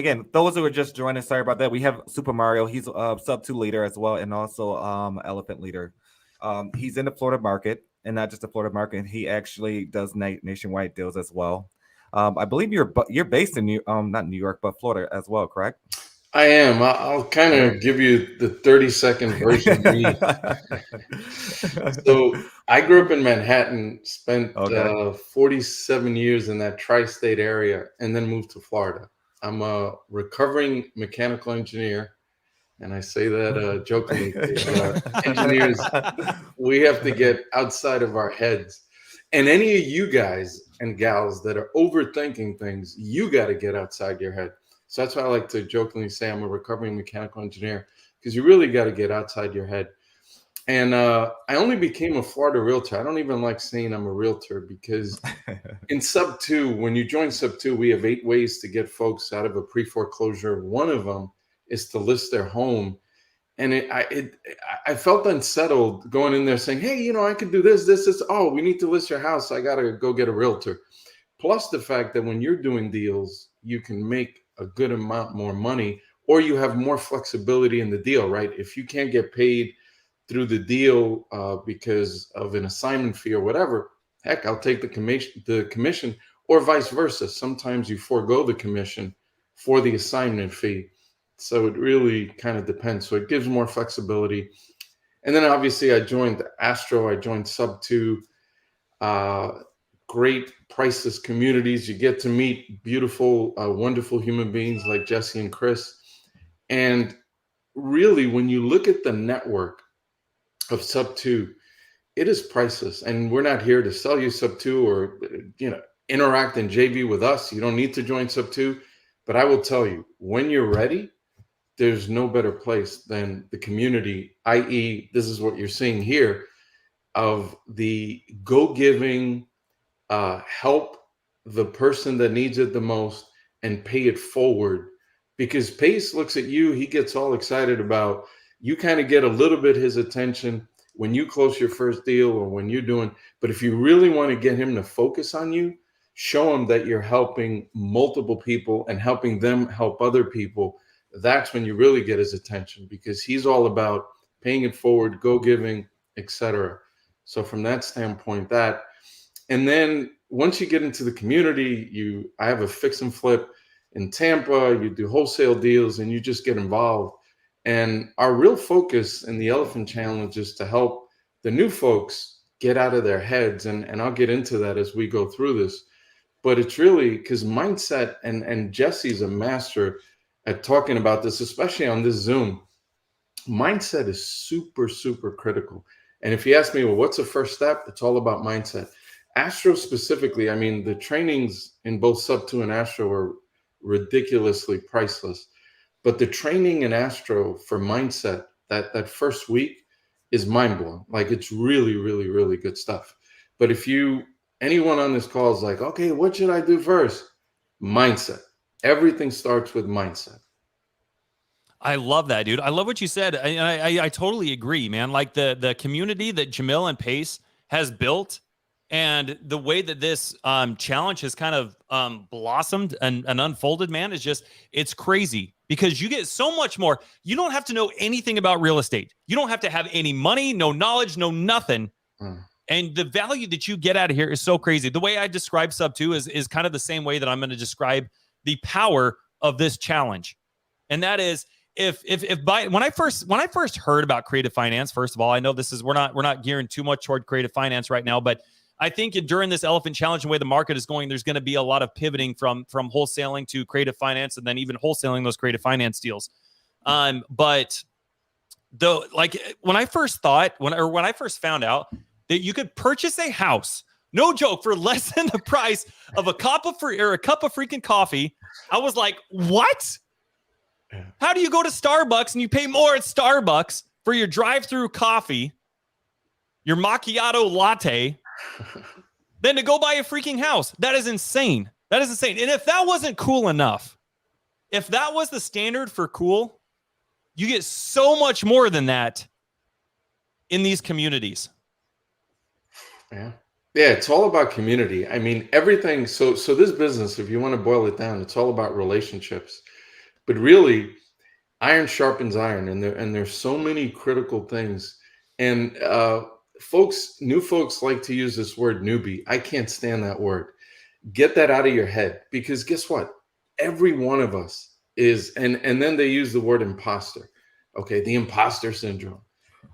again, those who are just joining, sorry about that. We have Super Mario. He's a sub two leader as well, and also elephant leader. He's in the Florida market, and not just the Florida market. He actually does nationwide deals as well. I believe you're based in not New York, but Florida as well, correct? I am. I'll kind Yeah. of give you the 30-second version of me. So I grew up in Manhattan, spent Okay. 47 years in that tri-state area, and then moved to Florida. I'm a recovering mechanical engineer, and I say that jokingly because engineers, we have to get outside of our heads. And any of you guys and gals that are overthinking things, you got to get outside your head. So that's why I like to jokingly say I'm a recovering mechanical engineer, because you really got to get outside your head. And I only became a Florida realtor. I don't even like saying I'm a realtor, because in sub two, when you join sub two, we have 8 ways to get folks out of a pre foreclosure. One of them is to list their home. And I felt unsettled going in there saying, hey, I could do this. Oh, we need to list your house. I got to go get a realtor. Plus the fact that when you're doing deals, you can make a good amount more money, or you have more flexibility in the deal, right? If you can't get paid through the deal because of an assignment fee or whatever, heck, I'll take the commission, or vice versa. Sometimes you forego the commission for the assignment fee. So it really kind of depends. So it gives more flexibility. And then obviously I joined Astro. I joined Sub 2. Great priceless communities. You get to meet beautiful, wonderful human beings like Jesse and Chris. And really, when you look at the network of Sub 2, it is priceless. And we're not here to sell you Sub 2 or, interact in JV with us. You don't need to join Sub 2. But I will tell you, when you're ready, there's no better place than the community, i.e., this is what you're seeing here, of the go-giving, help the person that needs it the most and pay it forward. Because Pace looks at you, he gets all excited about, you kind of get a little bit his attention when you close your first deal or when you're doing, but if you really want to get him to focus on you, show him that you're helping multiple people and helping them help other people. That's when you really get his attention, because he's all about paying it forward, go giving, etc. So from that standpoint, that, and then once you get into the community, I have a fix and flip in Tampa, you do wholesale deals, and you just get involved. And our real focus in the Elephant Challenge is to help the new folks get out of their heads. And I'll get into that as we go through this. But it's really because mindset, and Jesse's a master at talking about this, especially on this Zoom. Mindset is super, super critical. And if you ask me, well, what's the first step? It's all about mindset. Astro specifically, I mean, the trainings in both Sub 2 and Astro are ridiculously priceless. But the training in Astro for mindset, that first week, is mind blowing. Like, it's really, really, really good stuff. But if anyone on this call is like, okay, what should I do first? Mindset. Everything starts with mindset. I love that, dude. I love what you said. I totally agree, man. Like the community that Jamil and Pace has built, and the way that this challenge has kind of blossomed and unfolded, man, is just, it's crazy, because you get so much more. You don't have to know anything about real estate. You don't have to have any money, no knowledge, no nothing. And the value that you get out of here is so crazy. The way I describe Sub 2 is kind of the same way that I'm going to describe the power of this challenge. And that is, when I first heard about creative finance, first of all, I know we're not gearing too much toward creative finance right now, but I think during this Elephant Challenge, the way the market is going, there's going to be a lot of pivoting from wholesaling to creative finance, and then even wholesaling those creative finance deals. But when I first found out that you could purchase a house, no joke, for less than the price of a cup of freaking coffee, I was like, what? How do you go to Starbucks and you pay more at Starbucks for your drive-through coffee, your macchiato latte, than to go buy a freaking house? That is insane. That is insane. And if that wasn't cool enough, if that was the standard for cool, you get so much more than that in these communities. Yeah, it's all about community. I mean, everything. So this business, if you want to boil it down, it's all about relationships. But really, iron sharpens iron, and there's so many critical things. And new folks like to use this word newbie. I can't stand that word. Get that out of your head, because guess what? Every one of us is, and then they use the word imposter. Okay, the imposter syndrome.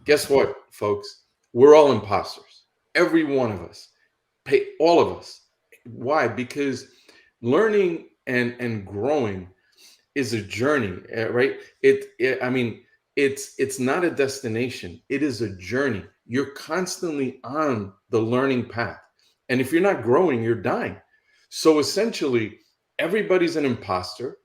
Guess what, folks? We're all imposters. Every one of us. All of us. Why? Because learning and growing is a journey, right? I mean, it's not a destination. It is a journey. You're constantly on the learning path. And if you're not growing, you're dying. So essentially, everybody's an imposter.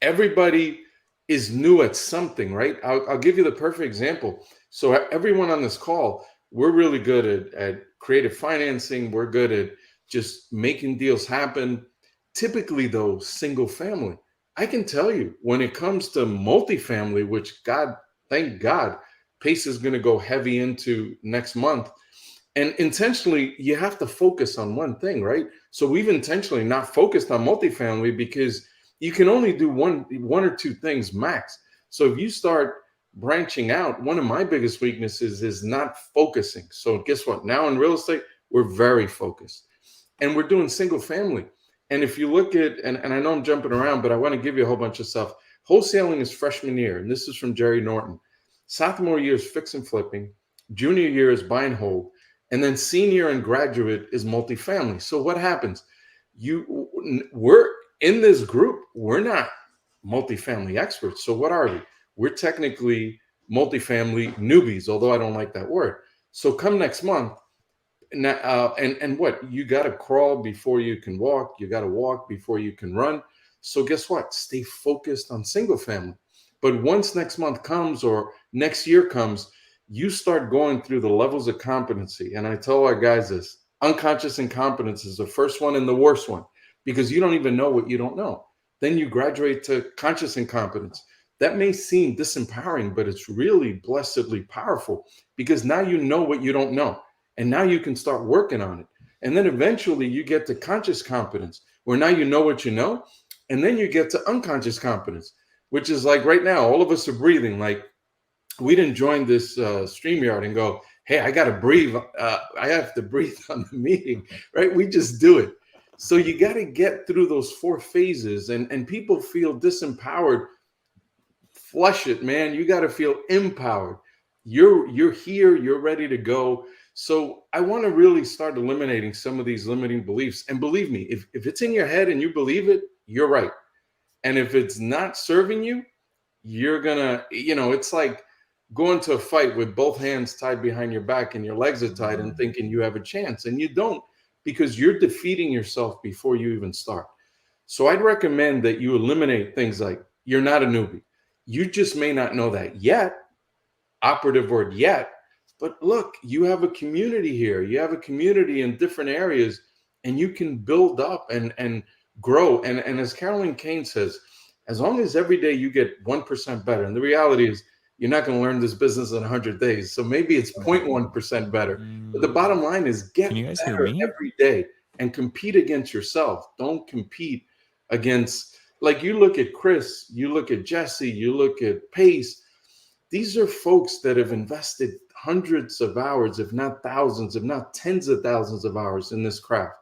Everybody is new at something, right? I'll give you the perfect example. So everyone on this call, we're really good at creative financing. We're good at just making deals happen. Typically, though, single family. I can tell you, when it comes to multifamily, which thank God, Pace is going to go heavy into next month. And intentionally, you have to focus on one thing, right? So we've intentionally not focused on multifamily because you can only do one or two things max. So if you start branching out, one of my biggest weaknesses is not focusing. So guess what? Now in real estate, we're very focused, and we're doing single family. And if you look at, and I know I'm jumping around, but I want to give you a whole bunch of stuff. Wholesaling is freshman year, and this is from Jerry Norton. Sophomore year is fix and flipping. Junior year is buy and hold. And then senior and graduate is multifamily. So what happens? We're in this group, we're not multifamily experts. So what are we? We're technically multifamily newbies, although I don't like that word. So come next month, and what? You got to crawl before you can walk. You got to walk before you can run. So guess what? Stay focused on single family. But once next month comes or next year comes, you start going through the levels of competency. And I tell our guys this: unconscious incompetence is the first one and the worst one, because you don't even know what you don't know. Then you graduate to conscious incompetence. That may seem disempowering, but it's really blessedly powerful, because now you know what you don't know. And now you can start working on it. And then eventually you get to conscious competence, where now you know what you know. And then you get to unconscious competence, which is like right now, all of us are breathing. Like, we didn't join this StreamYard and go, hey, I got to breathe. I have to breathe on the meeting, right? We just do it. So you got to get through those 4 phases, and people feel disempowered. Flush it, man. You got to feel empowered. You're here. You're ready to go. So I want to really start eliminating some of these limiting beliefs. And believe me, if it's in your head and you believe it, you're right. And if it's not serving you, you're gonna, it's like going to a fight with both hands tied behind your back and your legs are tied and thinking you have a chance, and you don't, because you're defeating yourself before you even start. So I'd recommend that you eliminate things like, you're not a newbie. You just may not know that yet. Operative word yet. But look, you have a community here. You have a community in different areas, and you can build up and grow. And as Carolyn Kane says, as long as every day you get 1% better, and the reality is you're not going to learn this business in 100 days. So maybe it's 0.1% better. But the bottom line is get better every day and compete against yourself. Don't compete against, like, you look at Chris, you look at Jesse, you look at Pace. These are folks that have invested hundreds of hours, if not thousands, if not tens of thousands of hours in this craft.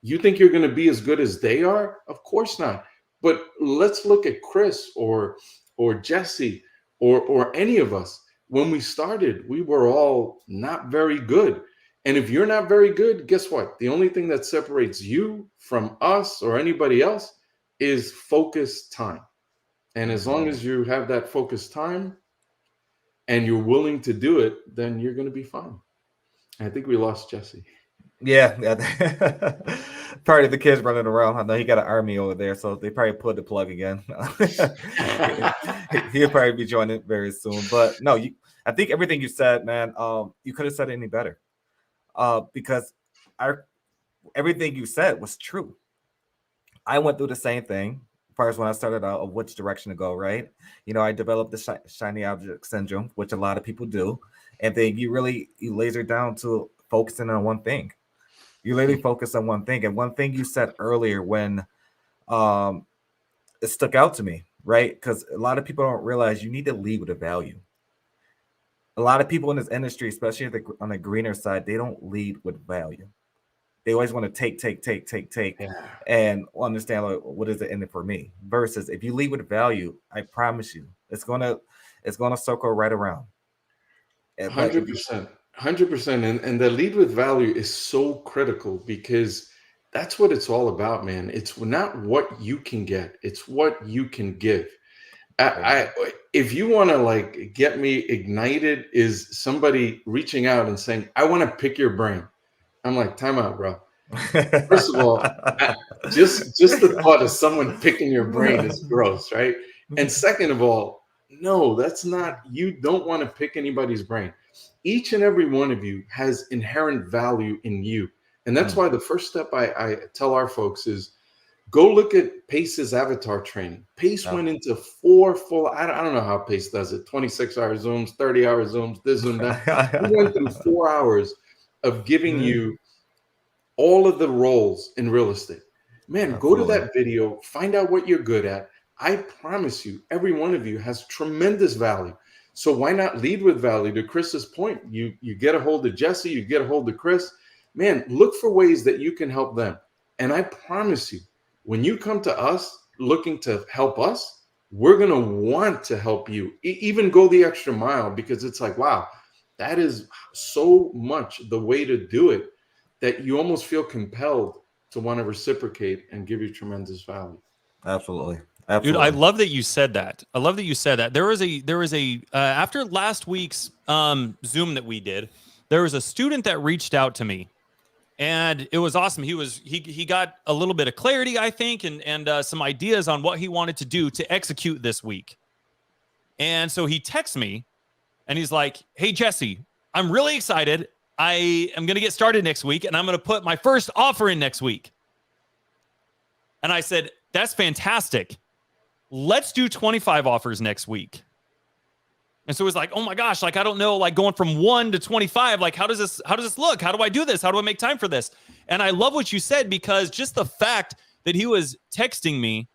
You think you're going to be as good as they are? Of course not. But let's look at Chris or Jesse or any of us. When we started, we were all not very good. And if you're not very good, guess what? The only thing that separates you from us or anybody else is focused time. And as long as you have that focused time and you're willing to do it, then you're going to be fine. I think we lost Jesse. Yeah. Probably the kids running around. I know he got an army over there, so they probably pulled the plug again. He'll probably be joining very soon. But no, I think everything you said, man, you could have said it any better. Because everything you said was true. I went through the same thing. First, when I started out, of which direction to go, right? I developed the shiny object syndrome, which a lot of people do. And then you laser down to focusing on one thing. You literally focus on one thing. And one thing you said earlier when it stuck out to me, right? Because a lot of people don't realize you need to lead with a value. A lot of people in this industry, especially on the greener side, they don't lead with value. They always want to take, Yeah. and understand like, what is it in it for me. Versus if you lead with value, I promise you, it's gonna circle right around. But 100%. 100%. And the lead with value is so critical because that's what it's all about, man. It's not what you can get, it's what you can give. If you want to like get me ignited, is somebody reaching out and saying, I want to pick your brain. I'm like, time out, bro. First of all, just the thought of someone picking your brain is gross, right? And second of all, no, that's not, you don't want to pick anybody's brain. Each and every one of you has inherent value in you. And that's why the first step I tell our folks is go look at Pace's avatar training. Pace went into 4 full, I don't know how Pace does it, 26-hour Zooms, 30-hour Zooms, this and that. We went through 4 hours of giving you all of the roles in real estate. Man, go to that video, find out what you're good at. I promise you, every one of you has tremendous value. So why not lead with value? To Chris's point, you get a hold of Jesse, you get a hold of Chris. Man, look for ways that you can help them. And I promise you, when you come to us looking to help us, we're going to want to help you, even go the extra mile, because it's like, wow, that is so much the way to do it that you almost feel compelled to want to reciprocate and give you tremendous value. Absolutely. Dude, I love that you said that. I love that you said that. There was a after last week's Zoom that we did, there was a student that reached out to me, and it was awesome. He got a little bit of clarity, I think, and some ideas on what he wanted to do to execute this week. And so he texts me, and he's like, "Hey Jesse, I'm really excited. I am going to get started next week, and I'm going to put my first offer in next week." And I said, "That's fantastic. Let's do 25 offers next week." And so it was like, oh my gosh, like, I don't know, like going from 1 to 25, like, how does this look? How do I do this? How do I make time for this? And I love what you said, because just the fact that he was texting me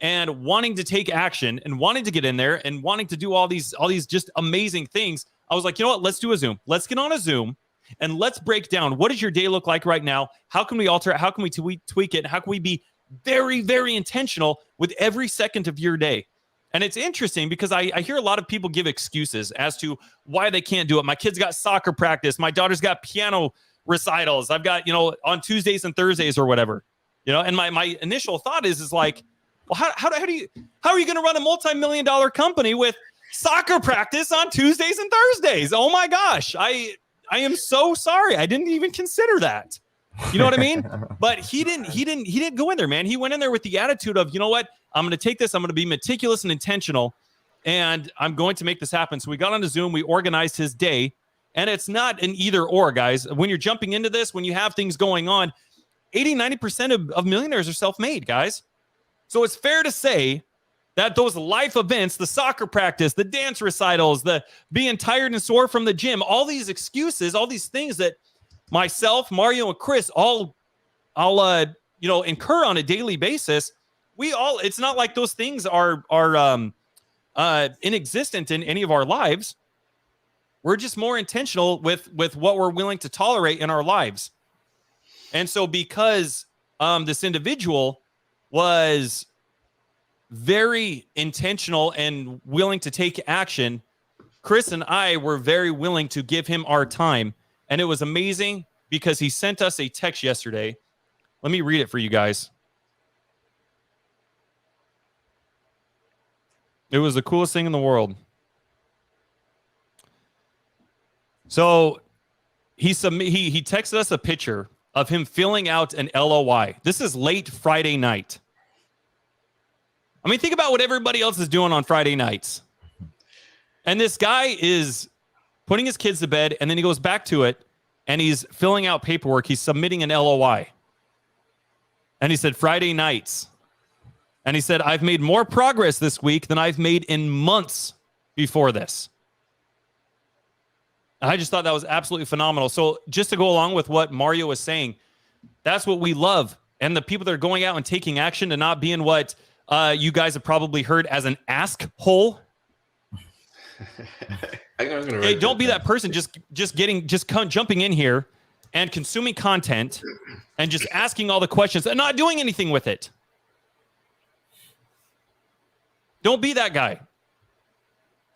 and wanting to take action and wanting to get in there and wanting to do all these just amazing things. I was like, you know what? Let's do a Zoom. Let's get on a Zoom and let's break down, what does your day look like right now? How can we alter it? How can we tweak it? How can we be very, very intentional with every second of your day? And it's interesting because I hear a lot of people give excuses as to why they can't do it. My kid's got soccer practice. My daughter's got piano recitals. I've got, on Tuesdays and Thursdays or whatever, and my initial thought is like, well, how are you going to run a multi-million-dollar company with soccer practice on Tuesdays and Thursdays? Oh my gosh. I am so sorry. I didn't even consider that. You know what I mean? But he didn't go in there, man. He went in there with the attitude of, you know what? I'm going to take this. I'm going to be meticulous and intentional, and I'm going to make this happen. So we got on a Zoom. We organized his day, and it's not an either or, guys. When you're jumping into this, when you have things going on, 80-90% of millionaires are self-made, guys. So it's fair to say that those life events, the soccer practice, the dance recitals, the being tired and sore from the gym, all these excuses, all these things that myself, Mario, and Chris all incur on a daily basis. It's not like those things are inexistent in any of our lives. We're just more intentional with what we're willing to tolerate in our lives. And so because this individual was very intentional and willing to take action, Chris and I were very willing to give him our time. And it was amazing because he sent us a text yesterday. Let me read it for you guys. It was the coolest thing in the world. So he texted us a picture of him filling out an LOI. This is late Friday night. I mean, think about what everybody else is doing on Friday nights. And this guy is putting his kids to bed, and then he goes back to it, and he's filling out paperwork. He's submitting an LOI. And he said, Friday nights. And he said, I've made more progress this week than I've made in months before this. I just thought that was absolutely phenomenal. So just to go along with what Mario was saying, that's what we love. And the people that are going out and taking action and not being what you guys have probably heard as an ask hole. Hey, don't be that person just jumping in here and consuming content and just asking all the questions and not doing anything with it. Don't be that guy.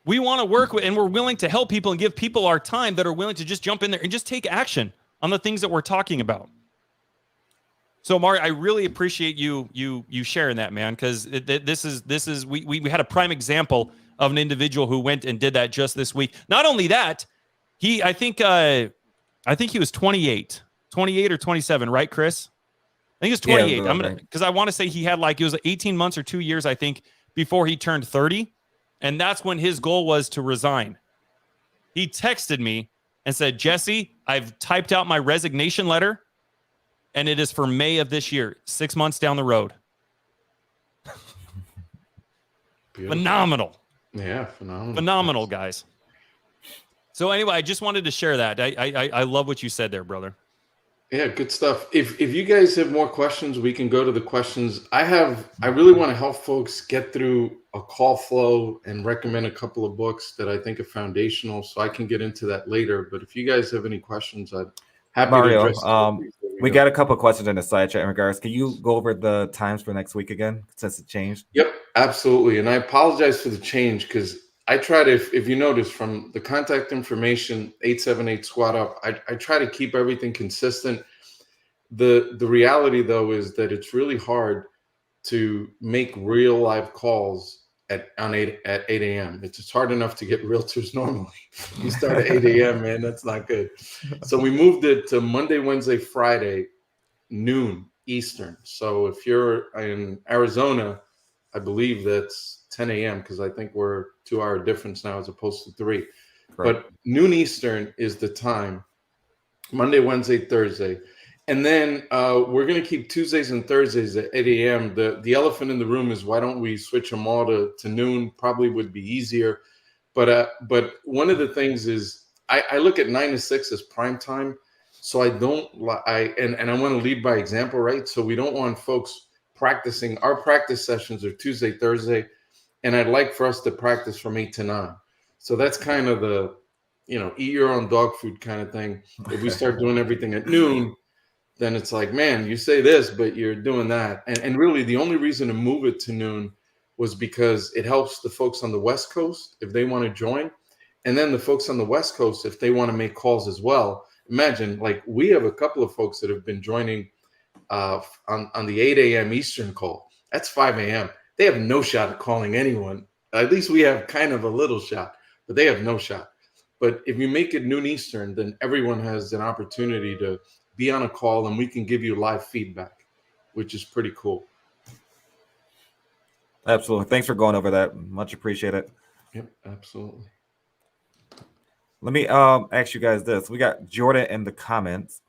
We want to work with, and we're willing to help people and give people our time that are willing to just jump in there and just take action on the things that we're talking about. So, Mario, I really appreciate you sharing that, man, because we had a prime example of an individual who went and did that just this week. Not only that, I think he was 28 or 27, right, Chris? I think it's 28. Yeah, because I want to say he had it was 18 months or 2 years, I think, before he turned 30. And that's when his goal was to resign. He texted me and said, Jesse, I've typed out my resignation letter, and it is for May of this year, 6 months down the road. Phenomenal. Yeah, phenomenal. Phenomenal, guys. So anyway, I just wanted to share that. I love what you said there, brother. Yeah, good stuff. If you guys have more questions, we can go to the questions. I really want to help folks get through a call flow and recommend a couple of books that I think are foundational, so I can get into that later. But if you guys have any questions, I'd happy Mario, to address we got a couple of questions in the side chat in regards. Can you go over the times for next week again, since it changed? Yep, absolutely. And I apologize for the change, because I try to, if you notice from the contact information, 878 Squad Up, I try to keep everything consistent. The reality, though, is that it's really hard to make real live calls at 8 a.m. It's just hard enough to get realtors normally. You start at 8 a.m., man, that's not good. So we moved it to Monday, Wednesday, Friday, noon Eastern. So if you're in Arizona, I believe that's 10 a.m. because I think we're 2 hour difference now as opposed to 3. Right. But noon Eastern is the time, Monday, Wednesday, Thursday. And then we're going to keep Tuesdays and Thursdays at 8 a.m. The elephant in the room is, why don't we switch them all to noon? Probably would be easier. But one of the things is I look at 9 to 6 as prime time. So I want to lead by example, right? So we don't want folks practicing. Our practice sessions are Tuesday, Thursday. And I'd like for us to practice from 8 to 9. So that's kind of the, eat your own dog food kind of thing. If we start doing everything at noon, then it's like, man, you say this, but you're doing that. And really the only reason to move it to noon was because it helps the folks on the West Coast if they want to join. And then the folks on the West Coast, if they want to make calls as well. Imagine, like, we have a couple of folks that have been joining on the 8 a.m. Eastern call. That's 5 a.m. They have no shot at calling anyone. At least we have kind of a little shot, but they have no shot. But if you make it noon Eastern, then everyone has an opportunity to be on a call, and we can give you live feedback, which is pretty cool. Absolutely. Thanks for going over that. Much appreciated. Yep, absolutely. Let me ask you guys this. We got Jordan in the comments.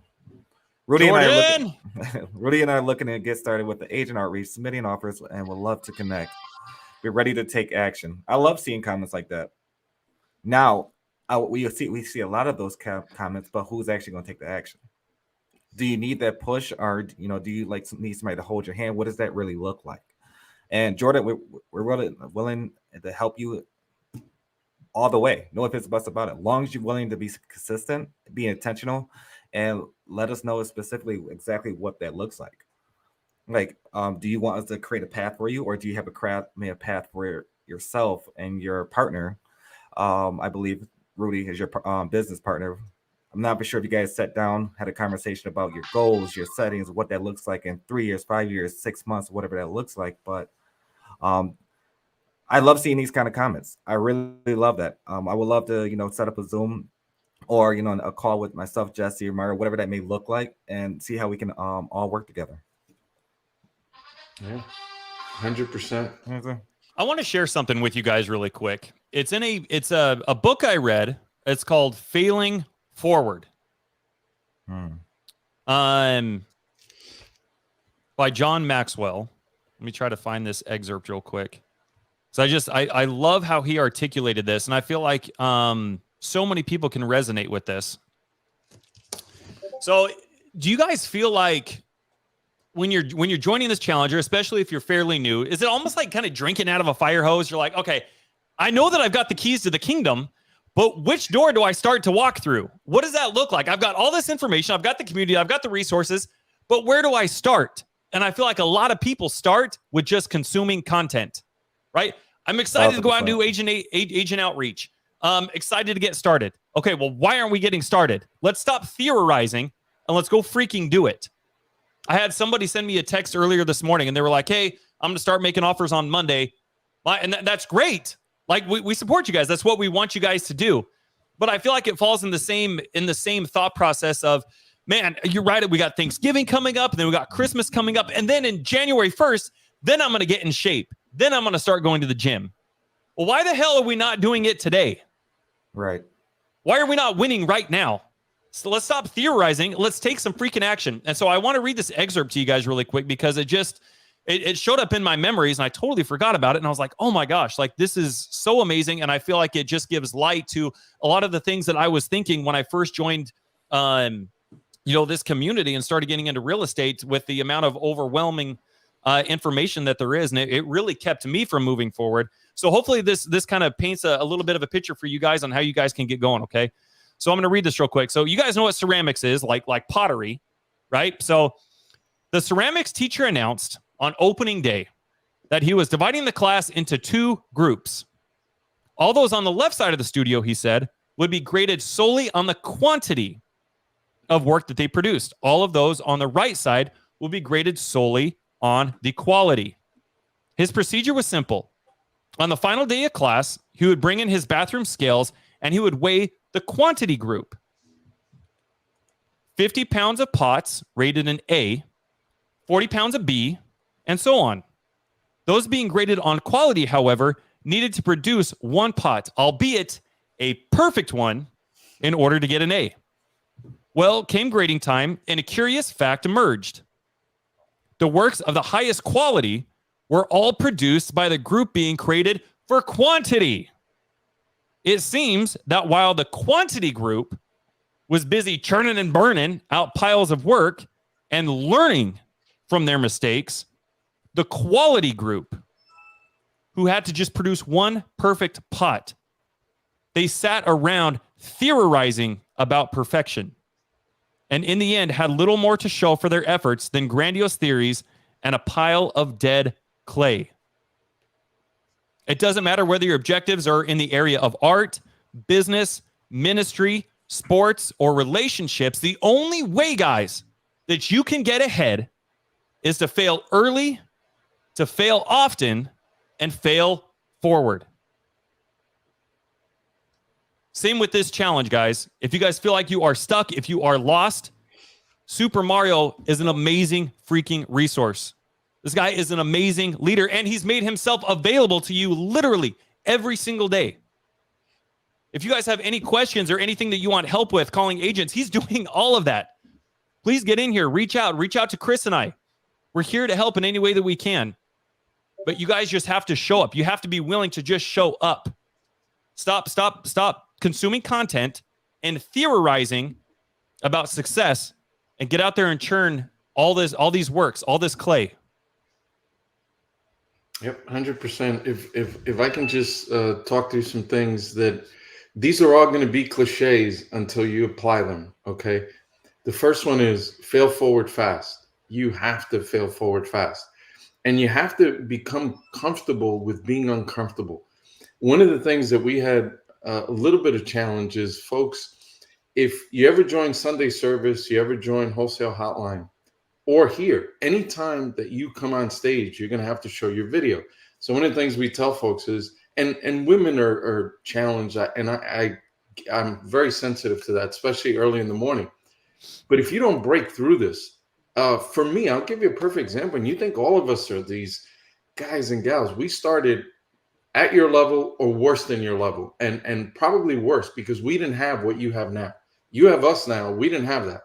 Rudy and I are looking to get started with the agent outreach, submitting offers, and would love to connect. We're ready to take action. I love seeing comments like that. Now, we see a lot of those comments, but who's actually going to take the action? Do you need that push, or do you need somebody to hold your hand? What does that really look like? And Jordan, we're really willing to help you all the way. No ifs, buts about it. As long as you're willing to be consistent, be intentional, and let us know specifically exactly what that looks like. Like, do you want us to create a path for you, or do you have a path for yourself and your partner? I believe Rudy is your business partner. I'm not sure if you guys sat down, had a conversation about your goals, your settings, what that looks like in 3 years, 5 years, 6 months, whatever that looks like. But I love seeing these kind of comments. I really love that. I would love to, set up a Zoom or, a call with myself, Jesse, or Mario, whatever that may look like, and see how we can all work together. Yeah, 100%. I want to share something with you guys really quick. It's a book I read. It's called Failing Forward. By John Maxwell. Let me try to find this excerpt real quick. So I love how he articulated this, and I feel like so many people can resonate with this. So do you guys feel like when you're joining this challenger, especially if you're fairly new, is it almost like kind of drinking out of a fire hose? You're like, okay, I know that I've got the keys to the kingdom, but which door do I start to walk through? What does that look like? I've got all this information. I've got the community. I've got the resources, but where do I start? And I feel like a lot of people start with just consuming content, right? I'm excited to go out and do agent outreach. Excited to get started. Okay, well, why aren't we getting started? Let's stop theorizing and let's go freaking do it. I had somebody send me a text earlier this morning and they were like, hey, I'm going to start making offers on Monday. And that's great. Like we support you guys. That's what we want you guys to do. But I feel like it falls in the same thought process of, man, you're right. We got Thanksgiving coming up and then we got Christmas coming up. And then in January 1st, then I'm going to get in shape. Then I'm going to start going to the gym. Well, why the hell are we not doing it today? Right. Why are we not winning right now? So let's stop theorizing. Let's take some freaking action. And so I want to read this excerpt to you guys really quick because it showed up in my memories and I totally forgot about it. And I was like, oh my gosh, like this is so amazing. And I feel like it just gives light to a lot of the things that I was thinking when I first joined, this community and started getting into real estate with the amount of overwhelming information that there is. And it really kept me from moving forward. So hopefully this kind of paints a little bit of a picture for you guys on how you guys can get going. Okay. So I'm going to read this real quick. So you guys know what ceramics is, like pottery, right? So the ceramics teacher announced on opening day that he was dividing the class into 2 groups. All those on the left side of the studio, he said, would be graded solely on the quantity of work that they produced. All of those on the right side will be graded solely on the quality. His procedure was simple. On the final day of class, he would bring in his bathroom scales and he would weigh the quantity group. 50 pounds of pots rated an A, 40 pounds of B, and so on. Those being graded on quality, however, needed to produce 1 pot, albeit a perfect one, in order to get an A. Well, came grading time, and a curious fact emerged. The works of the highest quality were all produced by the group being graded for quantity. It seems that while the quantity group was busy churning and burning out piles of work and learning from their mistakes, the quality group, who had to just produce 1 perfect pot, they sat around theorizing about perfection, and in the end had little more to show for their efforts than grandiose theories and a pile of dead clay. It doesn't matter whether your objectives are in the area of art, business, ministry, sports, or relationships. The only way, guys, that you can get ahead is to fail early, to fail often, and fail forward. Same with this challenge, guys. If you guys feel like you are stuck, if you are lost, SuperMario is an amazing freaking resource. This guy is an amazing leader, and he's made himself available to you literally every single day. If you guys have any questions or anything that you want help with calling agents, he's doing all of that. Please get in here. Reach out to Chris and I. We're here to help in any way that we can. But you guys just have to show up. You have to be willing to just show up. Stop consuming content and theorizing about success and get out there and churn all these works, all this clay. Yep, 100%. If I can just talk through some things that these are all going to be cliches until you apply them. Okay. The first one is fail forward fast. You have to fail forward fast, and you have to become comfortable with being uncomfortable. One of the things that we had a little bit of challenge is, folks, if you ever join Sunday service, you ever join Wholesale Hotline, or here, anytime that you come on stage, you're going to have to show your video. So one of the things we tell folks is, and women are challenged, and I'm very sensitive to that, especially early in the morning. But if you don't break through this, for me, I'll give you a perfect example. And you think all of us are these guys and gals. We started at your level or worse than your level, and probably worse, because we didn't have what you have now. You have us now. We didn't have that.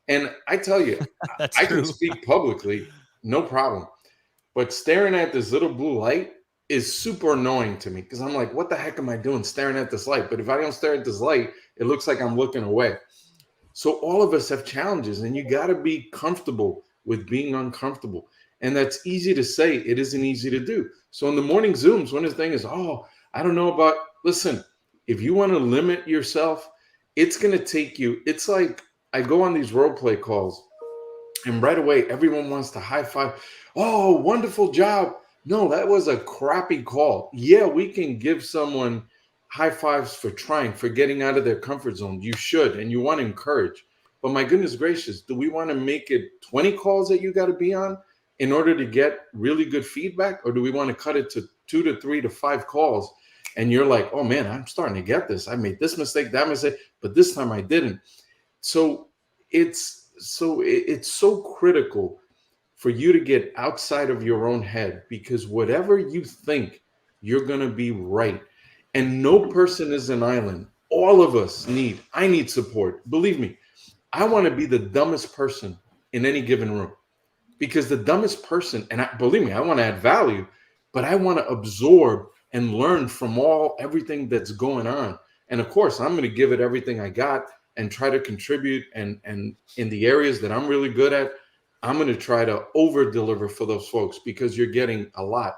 And I tell you, I can speak publicly, no problem. But staring at this little blue light is super annoying to me, because I'm like, what the heck am I doing staring at this light? But if I don't stare at this light, it looks like I'm looking away. So all of us have challenges, and you got to be comfortable with being uncomfortable. And that's easy to say. It isn't easy to do. So in the morning Zooms, one of the things is, oh, I don't know about, listen, if you want to limit yourself, it's going to take you. It's like I go on these role play calls and right away, everyone wants to high five. Oh, wonderful job. No, that was a crappy call. Yeah, we can give someone high fives for trying, for getting out of their comfort zone. You should, and you want to encourage. But my goodness gracious, do we want to make it 20 calls that you got to be on in order to get really good feedback? Or do we want to cut it to 2 to 3 to 5 calls? And you're like, oh man, I'm starting to get this. I made this mistake, that mistake, but this time I didn't. So it's so critical for you to get outside of your own head, because whatever you think, you're going to be right. And no person is an island. All of us I need support. Believe me, I want to be the dumbest person in any given room, because the dumbest person, and believe me, I want to add value, but I want to absorb and learn from everything that's going on. And of course, I'm going to give it everything I got and try to contribute. And in the areas that I'm really good at, I'm going to try to over deliver for those folks, because you're getting a lot.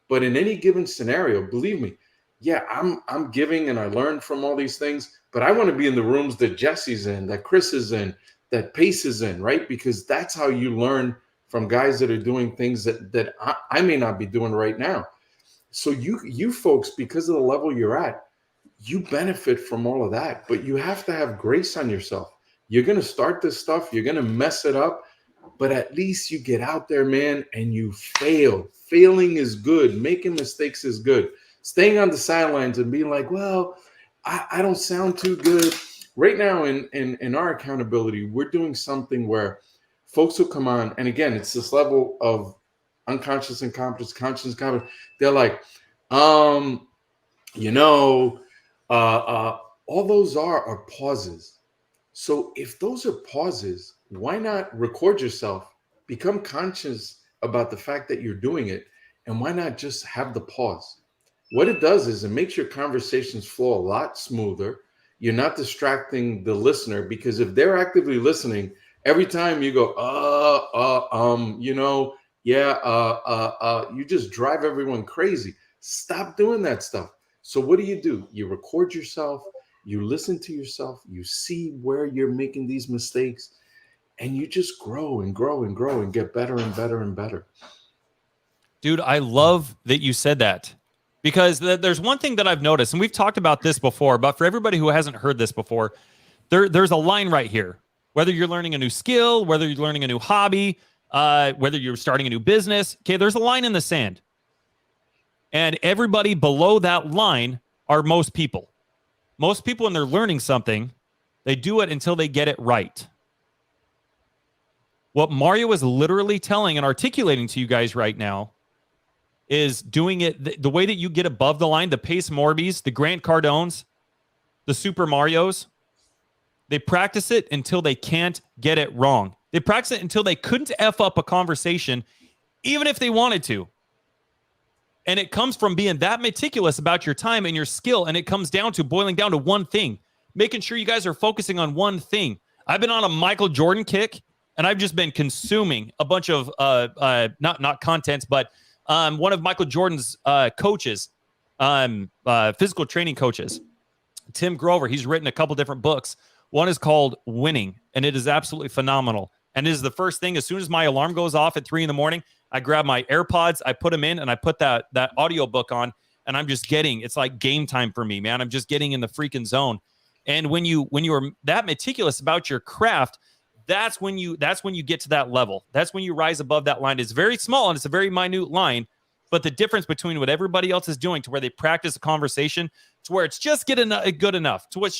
But in any given scenario, believe me, yeah, I'm giving and I learn from all these things, but I want to be in the rooms that Jesse's in, that Chris is in, that Pace is in, right? Because that's how you learn from guys that are doing things that I may not be doing right now. So you folks, because of the level you're at, you benefit from all of that, but you have to have grace on yourself. You're going to start this stuff. You're going to mess it up, but at least you get out there, man, and you fail. Failing is good. Making mistakes is good. Staying on the sidelines and being like, well, I don't sound too good. Right now in our accountability, we're doing something where folks will come on. And again, it's this level of unconscious incompetence, conscious incompetence. They're like, all those are pauses. So if those are pauses, why not record yourself, become conscious about the fact that you're doing it, and why not just have the pause? What it does is it makes your conversations flow a lot smoother. You're not distracting the listener, because if they're actively listening, every time you go, you just drive everyone crazy. Stop doing that stuff. So what do? You record yourself, you listen to yourself, you see where you're making these mistakes, and you just grow and grow and grow and get better and better and better. Dude, I love that you said that, because there's one thing that I've noticed, and we've talked about this before, but for everybody who hasn't heard this before, there's a line right here. Whether you're learning a new skill, whether you're learning a new hobby, whether you're starting a new business, okay, there's a line in the sand. And everybody below that line are most people. Most people, when they're learning something, they do it until they get it right. What Mario is literally telling and articulating to you guys right now is doing it the way that you get above the line. The Pace Morbys, the Grant Cardones, the SuperMarios, they practice it until they can't get it wrong. They practice it until they couldn't F up a conversation, even if they wanted to. And it comes from being that meticulous about your time and your skill. And it comes down to boiling down to one thing, making sure you guys are focusing on one thing. I've been on a Michael Jordan kick, and I've just been consuming a bunch of not contents, but one of Michael Jordan's coaches, physical training coaches, Tim Grover. He's written a couple different books. One is called Winning, and it is absolutely phenomenal. And it is the first thing, as soon as my alarm goes off at 3 a.m, I grab my AirPods, I put them in, and I put that audio book on, and I'm just it's like game time for me, man. I'm just getting in the freaking zone. And when you are that meticulous about your craft, that's when you get to that level. That's when you rise above that line. It's very small and it's a very minute line, but the difference between what everybody else is doing to where they practice a conversation to where it's just good enough to it's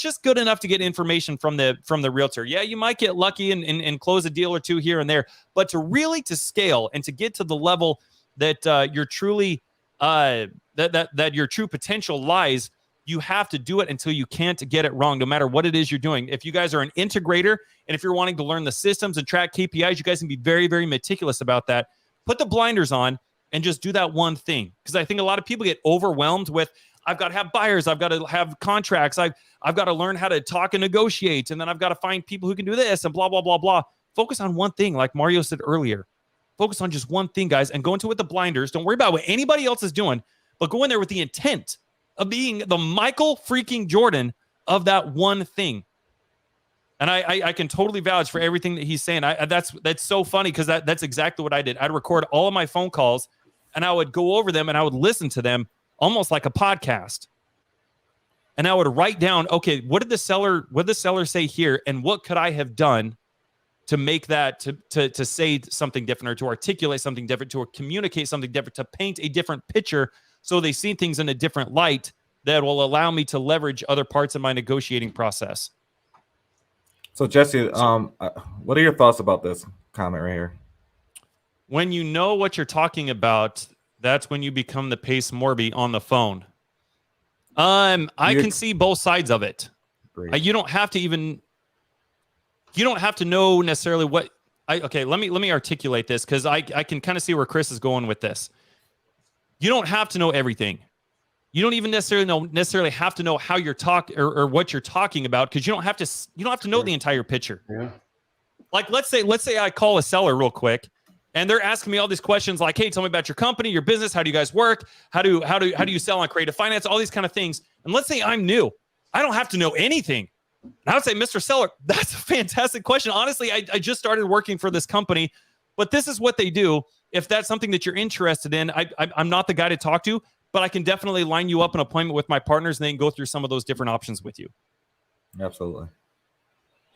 just good enough to get information from the realtor. Yeah, you might get lucky and close a deal or two here and there, but to scale and to get to the level that you're truly that your true potential lies, you have to do it until you can't get it wrong, no matter what it is you're doing. If you guys are an integrator and if you're wanting to learn the systems and track KPIs, you guys can be very, very meticulous about that. Put the blinders on and just do that one thing. Because I think a lot of people get overwhelmed with, I've got to have buyers, I've got to have contracts, I've got to learn how to talk and negotiate, and then I've got to find people who can do this and blah, blah, blah, blah. focus on one thing, like Mario said earlier. Focus on just one thing, guys, and go into it with the blinders. Don't worry about what anybody else is doing, but go in there with the intent of being the Michael freaking Jordan of that one thing. And I can totally vouch for everything that he's saying. That's so funny because that's exactly what I did. I'd record all of my phone calls and I would go over them and I would listen to them almost like a podcast. And I would write down, okay, what did the seller say here? And what could I have done to make that, to say something different, or to articulate something different, to communicate something different, to paint a different picture so they see things in a different light that will allow me to leverage other parts of my negotiating process. So Jesse, what are your thoughts about this comment right here? When you know what you're talking about, that's when you become the Pace Morby on the phone. I can see both sides of it. You don't have to know necessarily what okay, let me articulate this because I can kind of see where Chris is going with this. You don't have to know everything. You don't even necessarily have to know how you're or what you're talking about, because you don't have to know the entire picture. Yeah. Like let's say I call a seller real quick and they're asking me all these questions like, hey, tell me about your company, your business, how do you guys work? How do you sell on creative finance? All these kind of things. And let's say I'm new. I don't have to know anything. And I would say, Mr. Seller, that's a fantastic question. Honestly, I just started working for this company, but this is what they do. If that's something that you're interested in, I'm not the guy to talk to, but I can definitely line you up an appointment with my partners and then go through some of those different options with you. Absolutely.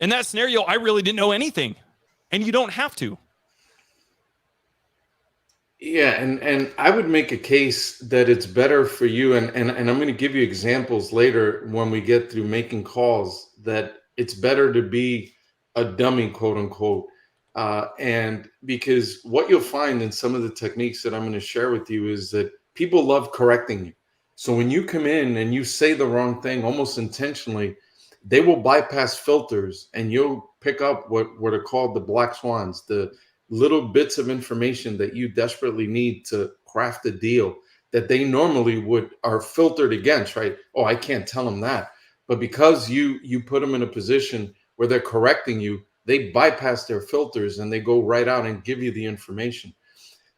In that scenario, I really didn't know anything, and you don't have to. Yeah, and I would make a case that it's better for you, and I'm going to give you examples later when we get through making calls, that it's better to be a dummy, quote unquote. And because what you'll find in some of the techniques that I'm going to share with you is that people love correcting you. So when you come in and you say the wrong thing almost intentionally, they will bypass filters and you'll pick up what are called the black swans, the little bits of information that you desperately need to craft a deal that they normally are filtered against, right? Oh, I can't tell them that. But because you put them in a position where they're correcting you, they bypass their filters and they go right out and give you the information.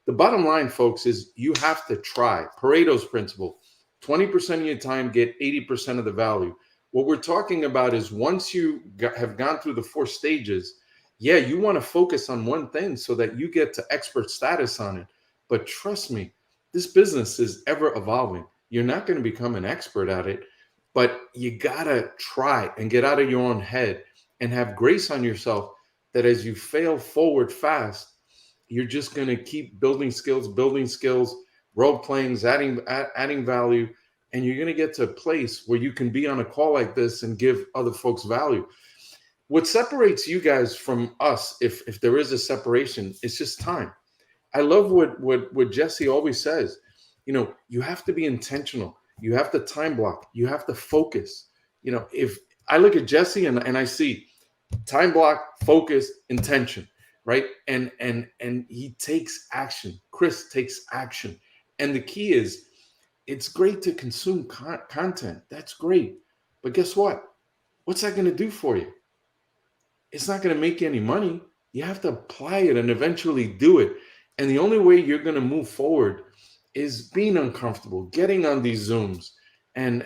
The bottom line, folks, is you have to try. Pareto's principle, 20% of your time, get 80% of the value. What we're talking about is once you have gone through the 4 stages, yeah, you want to focus on one thing so that you get to expert status on it. But trust me, this business is ever evolving. You're not going to become an expert at it, but you got to try and get out of your own head and have grace on yourself that as you fail forward fast, you're just going to keep building skills, role playing, adding value, and you're going to get to a place where you can be on a call like this and give other folks value. What separates you guys from us, if there is a separation, it's just time. I love what Jesse always says. You have to be intentional. You have to time block. You have to focus. If I look at Jesse and I see time block, focus, intention, right? And he takes action. Chris takes action. And the key is, it's great to consume content. That's great. But guess what? What's that going to do for you? It's not going to make you any money. You have to apply it and eventually do it. And the only way you're going to move forward is being uncomfortable, getting on these Zooms and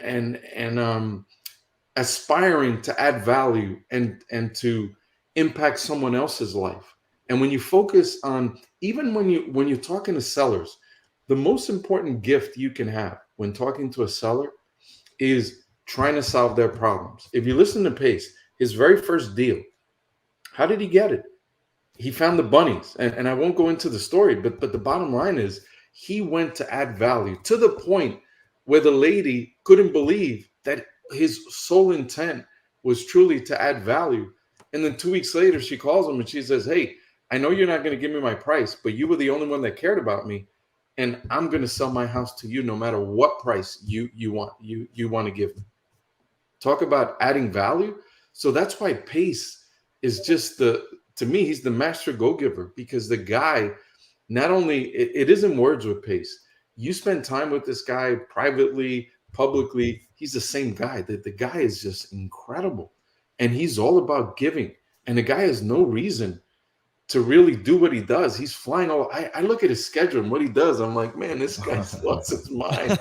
aspiring to add value and to impact someone else's life. And when you focus on, even when you're talking to sellers, the most important gift you can have when talking to a seller is trying to solve their problems. If you listen to Pace, his very first deal, how did he get it? He found the bunnies. And I won't go into the story, but the bottom line is he went to add value to the point where the lady couldn't believe that his sole intent was truly to add value. And then 2 weeks later, she calls him and she says, hey, I know you're not going to give me my price, but you were the only one that cared about me. And I'm going to sell my house to you no matter what price you want to give me. Talk about adding value. So that's why Pace is just to me, he's the master go-giver, because the guy, not only, it isn't words with Pace. You spend time with this guy privately, publicly, he's the same guy. The guy is just incredible. And he's all about giving. And the guy has no reason to really do what he does. He's flying all. I look at his schedule and what he does. I'm like, man, this guy's lost his mind.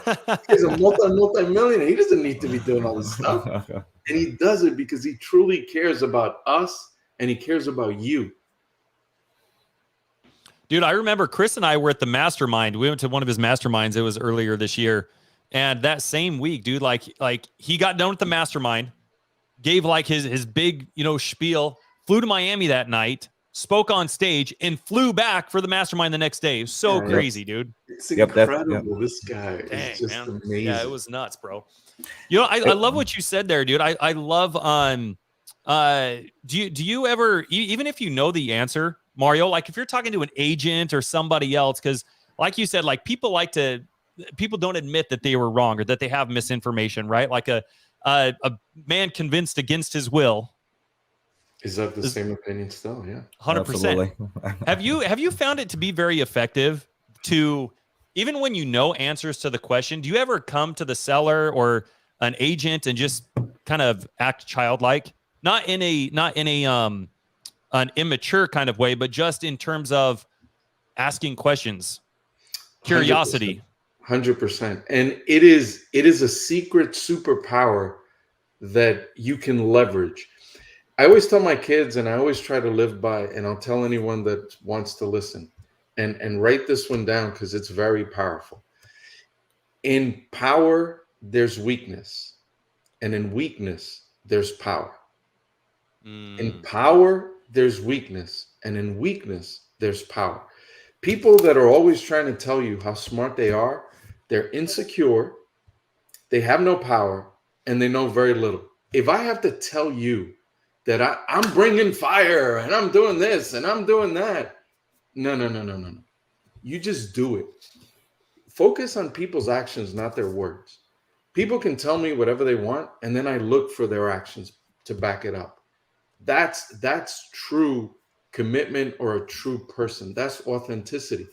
He's a multi-millionaire. He doesn't need to be doing all this stuff. And he does it because he truly cares about us and he cares about you. Dude, I remember Chris and I were at the mastermind. We went to one of his masterminds. It was earlier this year. And that same week, dude, like he got done with the mastermind, gave like his big, spiel, flew to Miami that night, spoke on stage, and flew back for the mastermind the next day. So crazy, dude. It's incredible. This guy is just amazing. Yeah, it was nuts, bro. I love what you said there, dude. I love do you ever, even if you know the answer, Mario, like if you're talking to an agent or somebody else, because like you said, like people don't admit that they were wrong or that they have misinformation, right? Like a man convinced against his will. Is that the same opinion still? Yeah. 100%. Have you found it to be very effective to, even when you know answers to the question, do you ever come to the seller or an agent and just kind of act childlike? Not in a an immature kind of way, but just in terms of asking questions, curiosity. 100%. And it is a secret superpower that you can leverage. I always tell my kids, and I always try to live by, and I'll tell anyone that wants to listen, and write this one down because it's very powerful. In power, there's weakness. And in weakness, there's power. In power, there's weakness. And in weakness, there's power. People that are always trying to tell you how smart they are, they're insecure, they have no power, and they know very little. If I have to tell you that I'm bringing fire and I'm doing this and I'm doing that, no. You just do it. Focus on people's actions, not their words. People can tell me whatever they want, and then I look for their actions to back it up. That's true commitment or a true person. That's authenticity.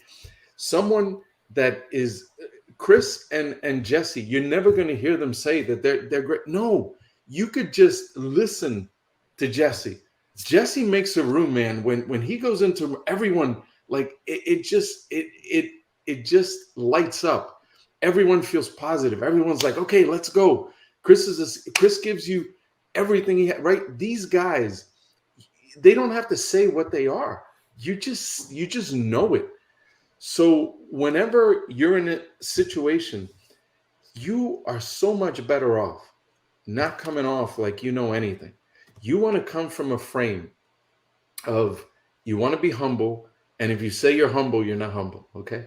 Someone that is Chris and Jesse, you're never going to hear them say that they're great. No, you could just listen to Jesse. Jesse makes a room, man. When he goes into everyone, like it just lights up. Everyone feels positive. Everyone's like, okay, let's go. Chris gives you everything he had, right? These guys, they don't have to say what they are. You just know it. So whenever you're in a situation, you are so much better off not coming off like you know anything. You want to come from a frame of, you want to be humble. And if you say you're humble, you're not humble. Okay.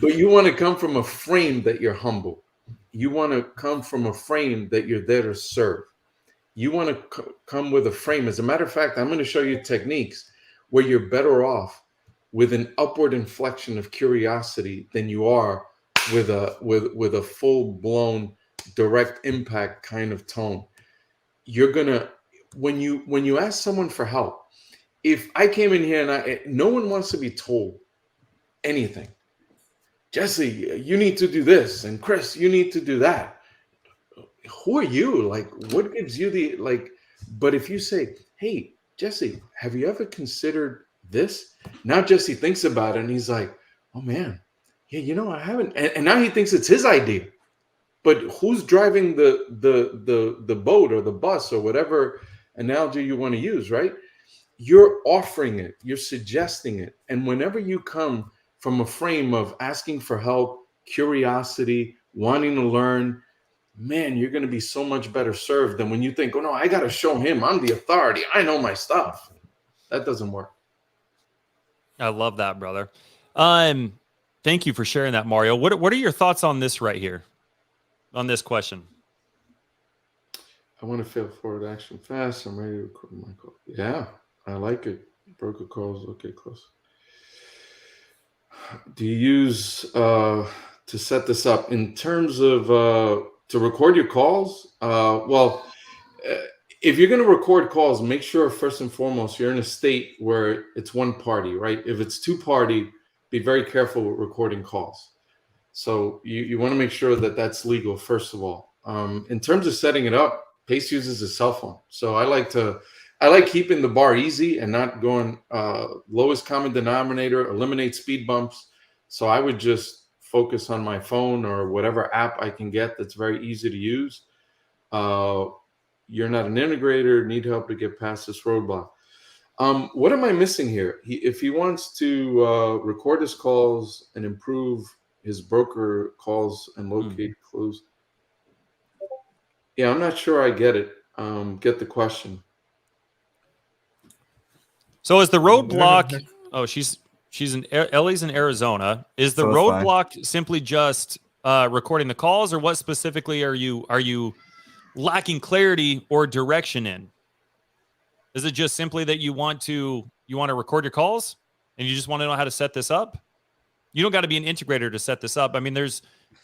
But you want to come from a frame that you're humble. You want to come from a frame that you're there to serve. You want to come with a frame. As a matter of fact, I'm going to show you techniques where you're better off with an upward inflection of curiosity than you are with a full-blown direct impact kind of tone. You're gonna, when you ask someone for help, if I came in here and no one wants to be told anything. Jesse, you need to do this, and Chris, you need to do that. Who are you? Like, what gives you the like? But if you say, hey, Jesse, have you ever considered this? Now Jesse thinks about it and he's like, oh man, yeah, I haven't. And now he thinks it's his idea. But who's driving the boat or the bus or whatever analogy you want to use, right? You're offering it, you're suggesting it. And whenever you come from a frame of asking for help, curiosity, wanting to learn, man, you're going to be so much better served than when you think, oh no, I got to show him I'm the authority. I know my stuff. That doesn't work. I love that, brother. Thank you for sharing that, Mario. What are your thoughts on this right here? On this question? I want to fail forward action fast. I'm ready to record my call. Yeah, I like it. Broker calls. Okay, close. Do you use to set this up in terms of to record your calls? If you're going to record calls, make sure first and foremost you're in a state where it's one party, right? If it's two party, be very careful with recording calls. So you want to make sure that that's legal, first of all. In terms of setting it up, Pace uses a cell phone. So I like to I like keeping the bar easy and not going lowest common denominator, eliminate speed bumps. So I would just focus on my phone or whatever app I can get that's very easy to use. You're not an integrator, need help to get past this roadblock. What am I missing here? If he wants to record his calls and improve his broker calls and locate clues. Yeah, I'm not sure I get it. Get the question. So is the roadblock? Oh, Ellie's in Arizona. Is the So it's fine. roadblock simply just recording the calls, or what specifically are you lacking clarity or direction in? Is it just simply that you want to record your calls and you just want to know how to set this up? You don't got to be an integrator to set this up. I mean,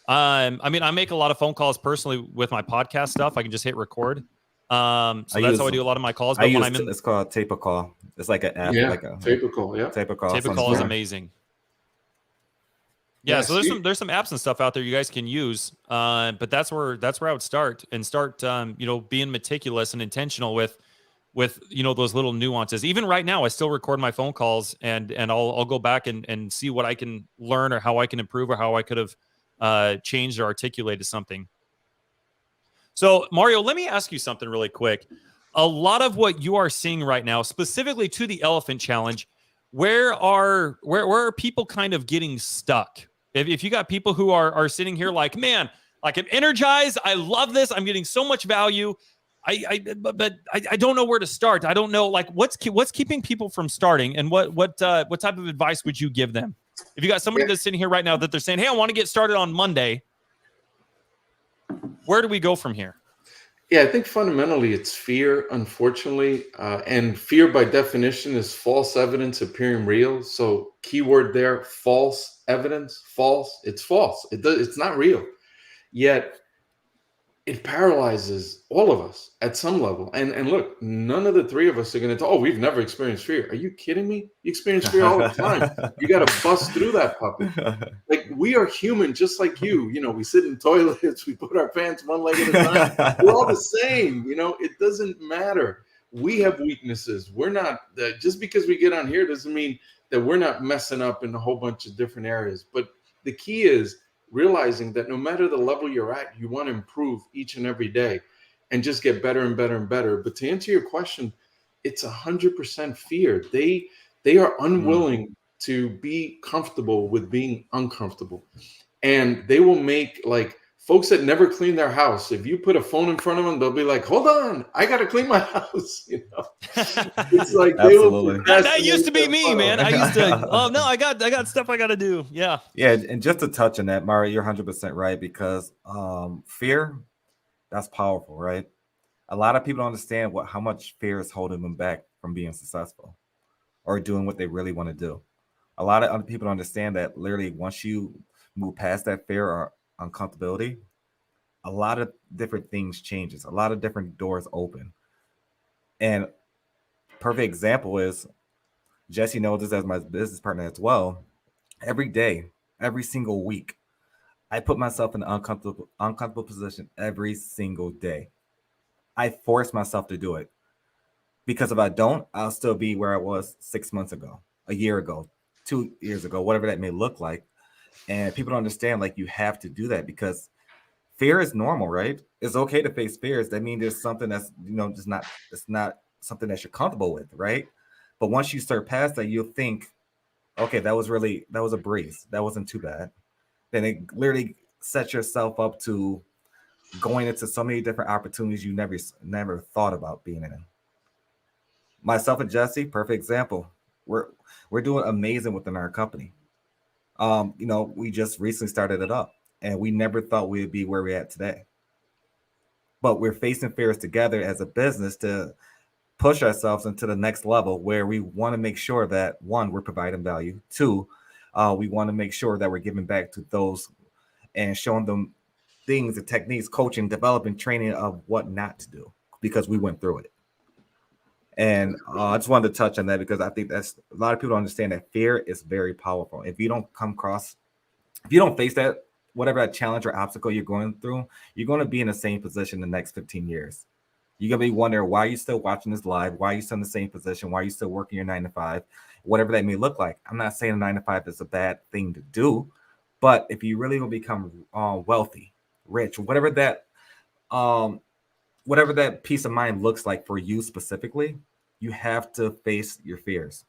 I make a lot of phone calls personally with my podcast stuff. I can just hit record. So that's how I do a lot of my calls. But it's called tape a call. It's like an app, like a tape a call. Yeah, tape a call. Tape a call is amazing. Yeah, so there's some apps and stuff out there you guys can use. But that's where I would start being meticulous and intentional with those little nuances. Even right now, I still record my phone calls and I'll go back and see what I can learn or how I can improve or how I could have changed or articulated something. So Mario, let me ask you something really quick. A lot of what you are seeing right now, specifically to the Elephant Challenge, where are people kind of getting stuck? If you got people who are sitting here like, man, like I'm energized, I love this, I'm getting so much value, but I don't know where to start. I don't know, like what's keeping people from starting, and what type of advice would you give them? If you got somebody that's sitting here right now that they're saying, hey, I want to get started on Monday, where do we go from here? Yeah, I think fundamentally it's fear, unfortunately. And fear by definition is false evidence appearing real. So keyword there, false evidence, false. It's false. It's not real. Yet it paralyzes all of us at some level. And look, none of the three of us are going to talk, we've never experienced fear. Are you kidding me? You experience fear all the time. You got to bust through that puppy. Like, we are human just like you. We sit in toilets, we put our pants one leg at a time. We're all the same. It doesn't matter. We have weaknesses. We're not, just because we get on here doesn't mean that we're not messing up in a whole bunch of different areas. But the key is realizing that no matter the level you're at, you want to improve each and every day and just get better and better and better. But to answer your question, it's 100% fear. They are unwilling to be comfortable with being uncomfortable. And they will make, like, folks that never clean their house, if you put a phone in front of them, they'll be like, hold on, I got to clean my house. It's like, that used to be me, man. I used to, oh no, I got stuff I got to do. Yeah. Yeah. And just to touch on that, Mario, you're 100% right, because fear, that's powerful, right? A lot of people don't understand how much fear is holding them back from being successful or doing what they really want to do. A lot of other people don't understand that literally once you move past that fear or uncomfortability, a lot of different things changes, a lot of different doors open. And perfect example is, Jesse knows this as my business partner as well. Every day, every single week, I put myself in an uncomfortable position every single day. I force myself to do it, because if I don't, I'll still be where I was 6 months ago, a year ago, 2 years ago, whatever that may look like. And people don't understand, like, you have to do that because fear is normal, right? It's okay to face fears. That means there's something that's, it's not something that you're comfortable with, right? But once you start past that, you'll think, okay, that was a breeze. That wasn't too bad. Then it literally sets yourself up to going into so many different opportunities you never thought about being in. Myself and Jesse, perfect example. We're doing amazing within our company. We just recently started it up, and we never thought we'd be where we're at today. But we're facing fears together as a business to push ourselves into the next level, where we want to make sure that, one, we're providing value. Two, we want to make sure that we're giving back to those and showing them things, the techniques, coaching, developing, training of what not to do, because we went through it. And I just wanted to touch on that because I think that's a lot of people don't understand that fear is very powerful. If you don't face that, whatever that challenge or obstacle you're going through, you're going to be in the same position the next 15 years. You're gonna be wondering why are you still watching this live, why are you still in the same position, why are you still working your 9 to 5, whatever that may look like. I'm not saying a 9 to 5 is a bad thing to do, but if you really want to become wealthy, rich, whatever that peace of mind looks like for you specifically, you have to face your fears.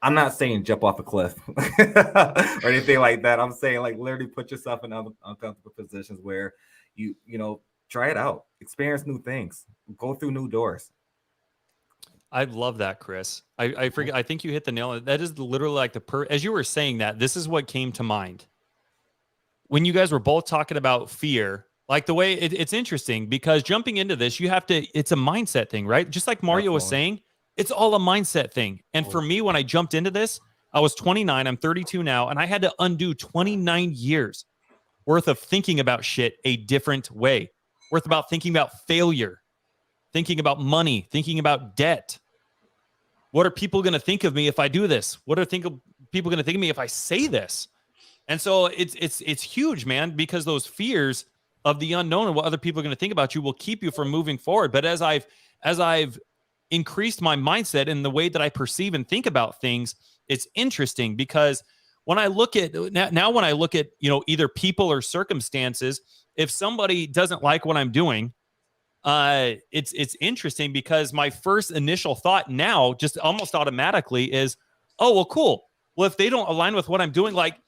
I'm not saying jump off a cliff or anything like that. I'm saying like literally put yourself in uncomfortable positions where you try it out, experience new things, go through new doors. I love that, Chris. I forget. I think you hit the nail on it. That is literally like as you were saying that, this is what came to mind. When you guys were both talking about fear, like the way it's interesting because jumping into this, it's a mindset thing, right? Just like Mario was saying, it's all a mindset thing. And for me, when I jumped into this, I was 29, I'm 32 now, and I had to undo 29 years worth of thinking about shit a different way, worth about thinking about failure, thinking about money, thinking about debt. What are people going to think of me if I do this? What are people going to think of me if I say this? And so it's huge, man, because those fears of the unknown and what other people are going to think about you will keep you from moving forward. But as I've increased my mindset in the way that I perceive and think about things, it's interesting because when I look at either people or circumstances, if somebody doesn't like what I'm doing, it's interesting because my first initial thought now just almost automatically is, oh, well, cool. Well, if they don't align with what I'm doing, like,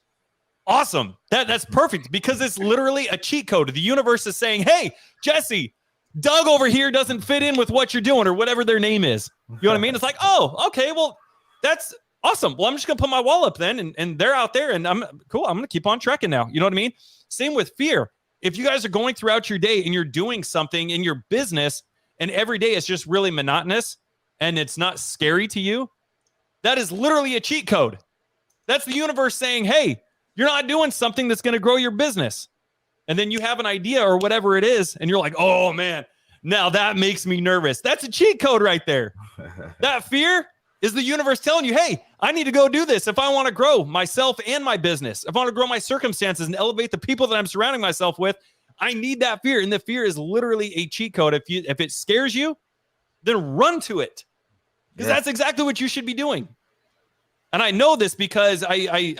awesome. That's perfect because it's literally a cheat code. The universe is saying, hey, Jesse, Doug over here doesn't fit in with what you're doing or whatever their name is. You know what I mean? It's like, oh, okay, well, that's awesome. Well, I'm just going to put my wall up then and they're out there and I'm cool. I'm going to keep on trekking now. You know what I mean? Same with fear. If you guys are going throughout your day and you're doing something in your business and every day it's just really monotonous and it's not scary to you, that is literally a cheat code. That's the universe saying, hey, you're not doing something that's going to grow your business. And then you have an idea or whatever it is, and you're like, oh, man, now that makes me nervous. That's a cheat code right there. That fear is the universe telling you, hey, I need to go do this if I want to grow myself and my business. If I want to grow my circumstances and elevate the people that I'm surrounding myself with, I need that fear. And the fear is literally a cheat code. If it scares you, then run to it. Because that's exactly what you should be doing. And I know this because I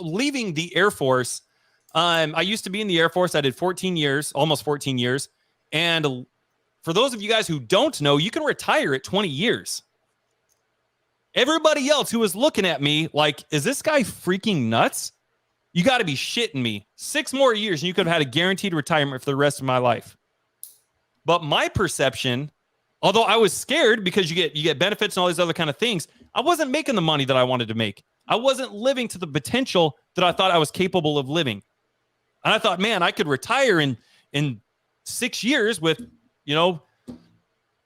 leaving the Air Force. I used to be in the Air Force. I did 14 years, almost 14 years. And for those of you guys who don't know, you can retire at 20 years. Everybody else who was looking at me like, is this guy freaking nuts? You got to be shitting me. 6 more years and you could have had a guaranteed retirement for the rest of my life. But my perception, although I was scared because you get benefits and all these other kind of things, I wasn't making the money that I wanted to make. I wasn't living to the potential that I thought I was capable of living. And I thought, man, I could retire in 6 years with, $2,000,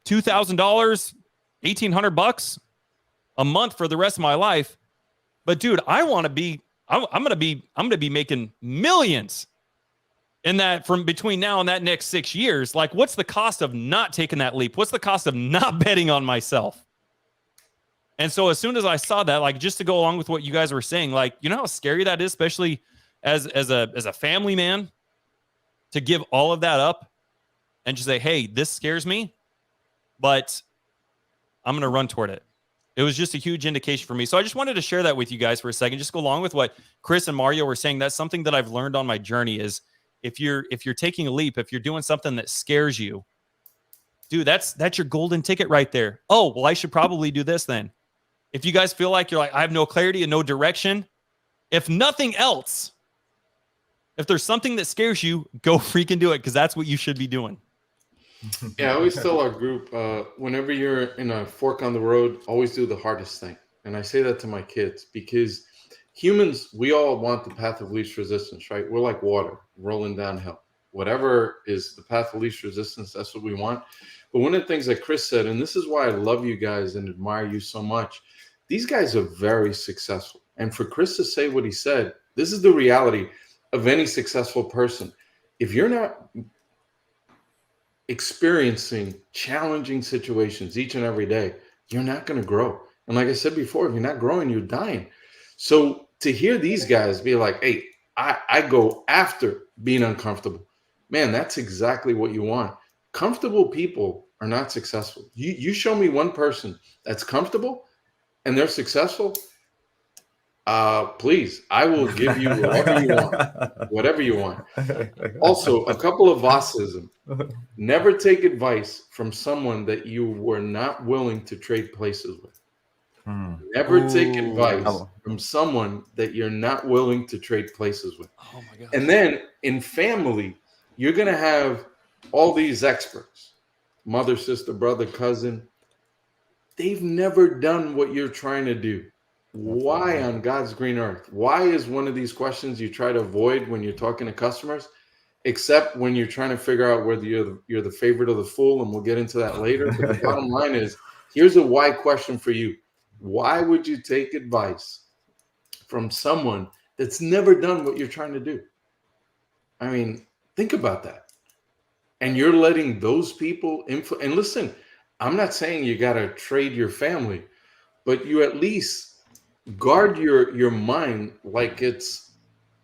$1,800 a month for the rest of my life. But dude, I'm going to be making millions in that from between now and that next 6 years. Like, what's the cost of not taking that leap? What's the cost of not betting on myself? And so as soon as I saw that, like, just to go along with what you guys were saying, like, you know how scary that is, especially as a family man, to give all of that up and just say, hey, this scares me, but I'm going to run toward it. It was just a huge indication for me. So I just wanted to share that with you guys for a second, just go along with what Chris and Mario were saying. That's something that I've learned on my journey is if you're taking a leap, if you're doing something that scares you, dude, that's your golden ticket right there. Oh, well, I should probably do this then. If you guys feel like you're like, I have no clarity and no direction, if nothing else, if there's something that scares you, go freaking do it because that's what you should be doing. Yeah, I always tell our group, whenever you're in a fork on the road, always do the hardest thing. And I say that to my kids because humans, we all want the path of least resistance, right? We're like water rolling downhill. Whatever is the path of least resistance, that's what we want. But one of the things that Chris said, and this is why I love you guys and admire you so much, these guys are very successful. And for Chris to say what he said, this is the reality of any successful person. If you're not experiencing challenging situations each and every day, you're not going to grow. And like I said before, if you're not growing, you're dying. So to hear these guys be like, hey, I go after being uncomfortable, man, that's exactly what you want. Comfortable people are not successful. You show me one person that's comfortable and they're successful, please, I will give you whatever you want. Whatever you want. Also, a couple of Vossism. Never take advice from someone that you were not willing to trade places with. Never take advice from someone that you're not willing to trade places with. Oh my gosh. And then in family, you're going to have all these experts, mother, sister, brother, cousin. They've never done what you're trying to do. Why on God's green earth? Why is one of these questions you try to avoid when you're talking to customers, except when you're trying to figure out whether you're the favorite or the fool, and we'll get into that later. But the bottom line is, here's a why question for you. Why would you take advice from someone that's never done what you're trying to do? I mean, think about that. And you're letting those people influence. And listen, I'm not saying you got to trade your family, but you at least guard your mind like it's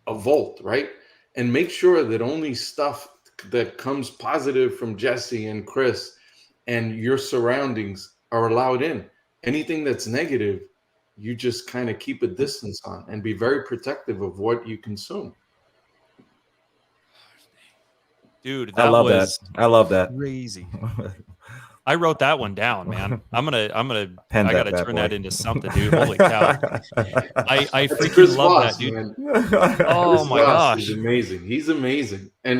a vault, right? And make sure that only stuff that comes positive from Jesse and Chris and your surroundings are allowed in. Anything that's negative, you just kind of keep a distance on and be very protective of what you consume. Dude, I that love was that. I love that. crazy. I wrote that one down, man. I gotta turn that into something, dude. Holy cow. I That's freaking Chris love Voss, that, dude. man. Oh Chris my Voss gosh. is amazing. He's amazing. And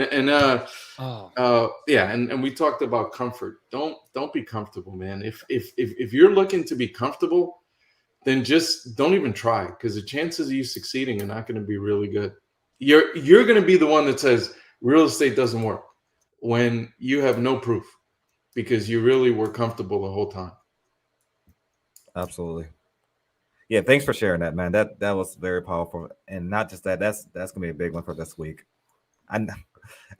yeah, and we talked about comfort. Don't be comfortable, man. If you're looking to be comfortable, then just don't even try, because the chances of you succeeding are not going to be really good. You're going to be the one that says real estate doesn't work when you have no proof, because you really were comfortable the whole time. Absolutely. Yeah, thanks for sharing that, man. That was very powerful. And not just that, that's gonna be a big one for this week. I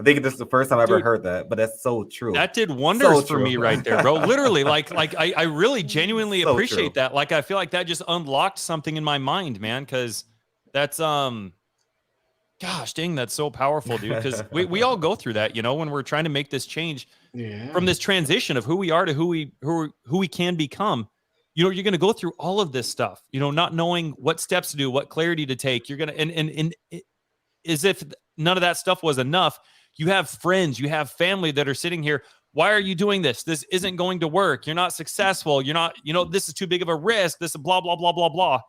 think this is the first time I ever Dude, heard that, but that's so true. That did wonders So for me true. right there, bro. Literally, like I really genuinely So appreciate true. that. Like, I feel like that just unlocked something in my mind, man. Because that's gosh dang, that's so powerful, dude. Because we all go through that, you know, when we're trying to make this change from this transition of who we are to who we can become. You know, you're going to go through all of this stuff, you know, not knowing what steps to do, what clarity to take. You're going to, and as if none of that stuff was enough, you have friends, you have family that are sitting here. Why are you doing this? This isn't going to work. You're not successful. You're not, you know, this is too big of a risk. This is blah, blah, blah, blah, blah.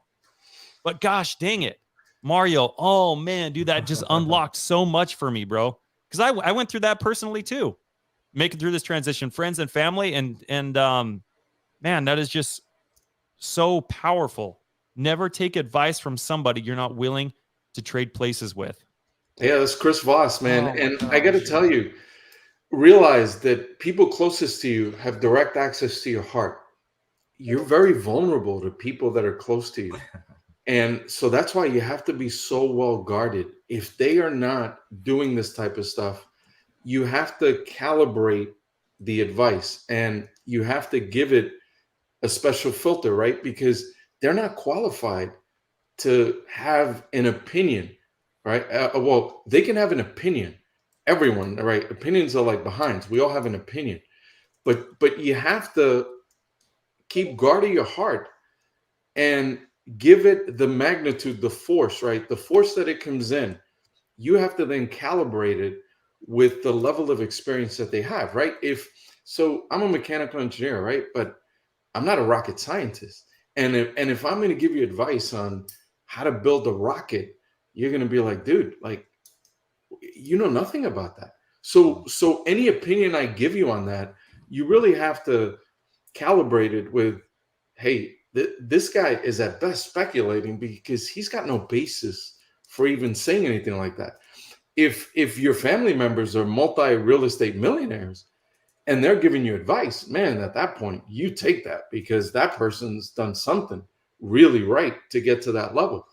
But gosh, dang it, Mario. Oh man, dude, that just unlocked so much for me, bro. Because I went through that personally too, making through this transition, friends and family. And man, that is just so powerful. Never take advice from somebody you're not willing to trade places with. Yeah, that's Chris Voss, man. Oh, my And gosh. I got to tell you, realize that people closest to you have direct access to your heart. You're very vulnerable to people that are close to you. And so that's why you have to be so well guarded. If they are not doing this type of stuff, you have to calibrate the advice and you have to give it a special filter, right? Because they're not qualified to have an opinion, right? Well, they can have an opinion. Everyone, right? Opinions are like behinds. We all have an opinion, but you have to keep guard of your heart and give it the magnitude, the force, right? The force that it comes in. You have to then calibrate it with the level of experience that they have, right? So I'm a mechanical engineer, right? But I'm not a rocket scientist. And if I'm going to give you advice on how to build a rocket, you're going to be like, dude, like, you know nothing about that. So any opinion I give you on that, you really have to calibrate it with, hey, this guy is at best speculating because he's got no basis for even saying anything like that. If your family members are multi-real estate millionaires and they're giving you advice, man, at that point, you take that because that person's done something really right to get to that level.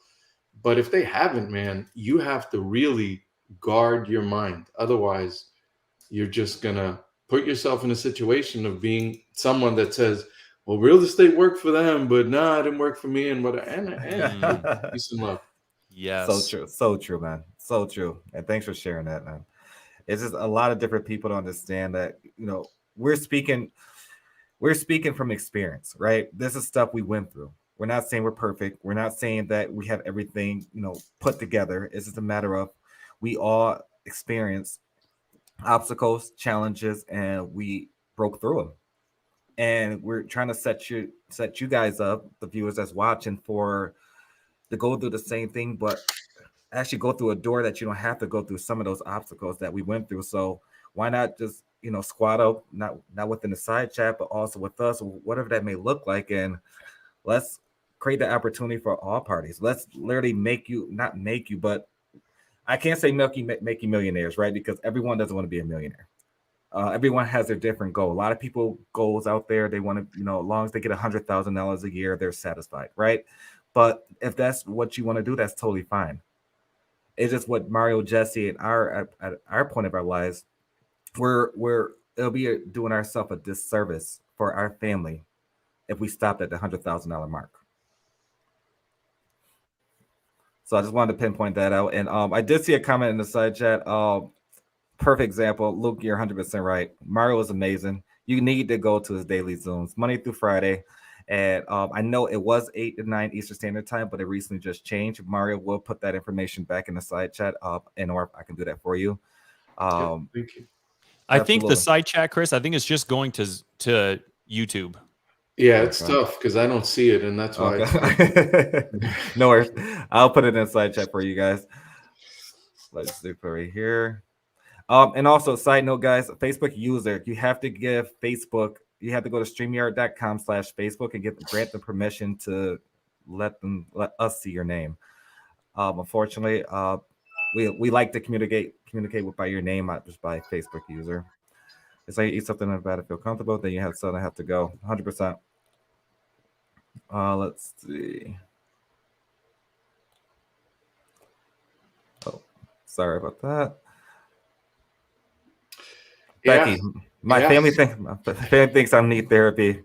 But if they haven't, man, you have to really guard your mind. Otherwise, you're just going to put yourself in a situation of being someone that says, well, real estate worked for them, but nah, it didn't work for me. And peace and love. Yes. So true, man. So true. And thanks for sharing that, man. It's just a lot of different people to understand that, we're speaking from experience, right? This is stuff we went through. We're not saying we're perfect. We're not saying that we have everything, put together. It's just a matter of we all experience obstacles, challenges, and we broke through them. And we're trying to set you guys up, the viewers that's watching, for to go through the same thing, but actually go through a door that you don't have to go through some of those obstacles that we went through. So why not just squat up, not within the side chat, but also with us, whatever that may look like, and let's create the opportunity for all parties. Let's literally not make you, but I can't say make you millionaires, right? Because everyone doesn't want to be a millionaire. Everyone has their different goal. A lot of people goals out there, they want to, as long as they get $100,000 a year, they're satisfied, right? But if that's what you want to do, that's totally fine. It's just what Mario, Jesse, and at our point of our lives, it'll be doing ourselves a disservice for our family if we stopped at the $100,000 mark. So I just wanted to pinpoint that out. And I did see a comment in the side chat. Perfect example. Luke, you're 100% right. Mario is amazing. You need to go to his daily Zooms, Monday through Friday. And I know it was 8 to 9 Eastern Standard Time, but it recently just changed. Mario will put that information back in the side chat, or I can do that for you. Thank you. I think the side chat, Chris, I think it's just going to YouTube. Yeah, it's tough because I don't see it, and that's why. Okay. No worries. I'll put it in side chat for you guys. Let's do it right here. And also, side note, guys, Facebook user, you have to give Facebook. You have to go to streamyard.com/Facebook and grant the permission to let us see your name. Unfortunately, we like to communicate by your name, not just by Facebook user. It's like you eat something about it, feel comfortable, then you have to go 100%. Let's see. Oh, sorry about that. Yeah. Becky, my family thinks I need therapy.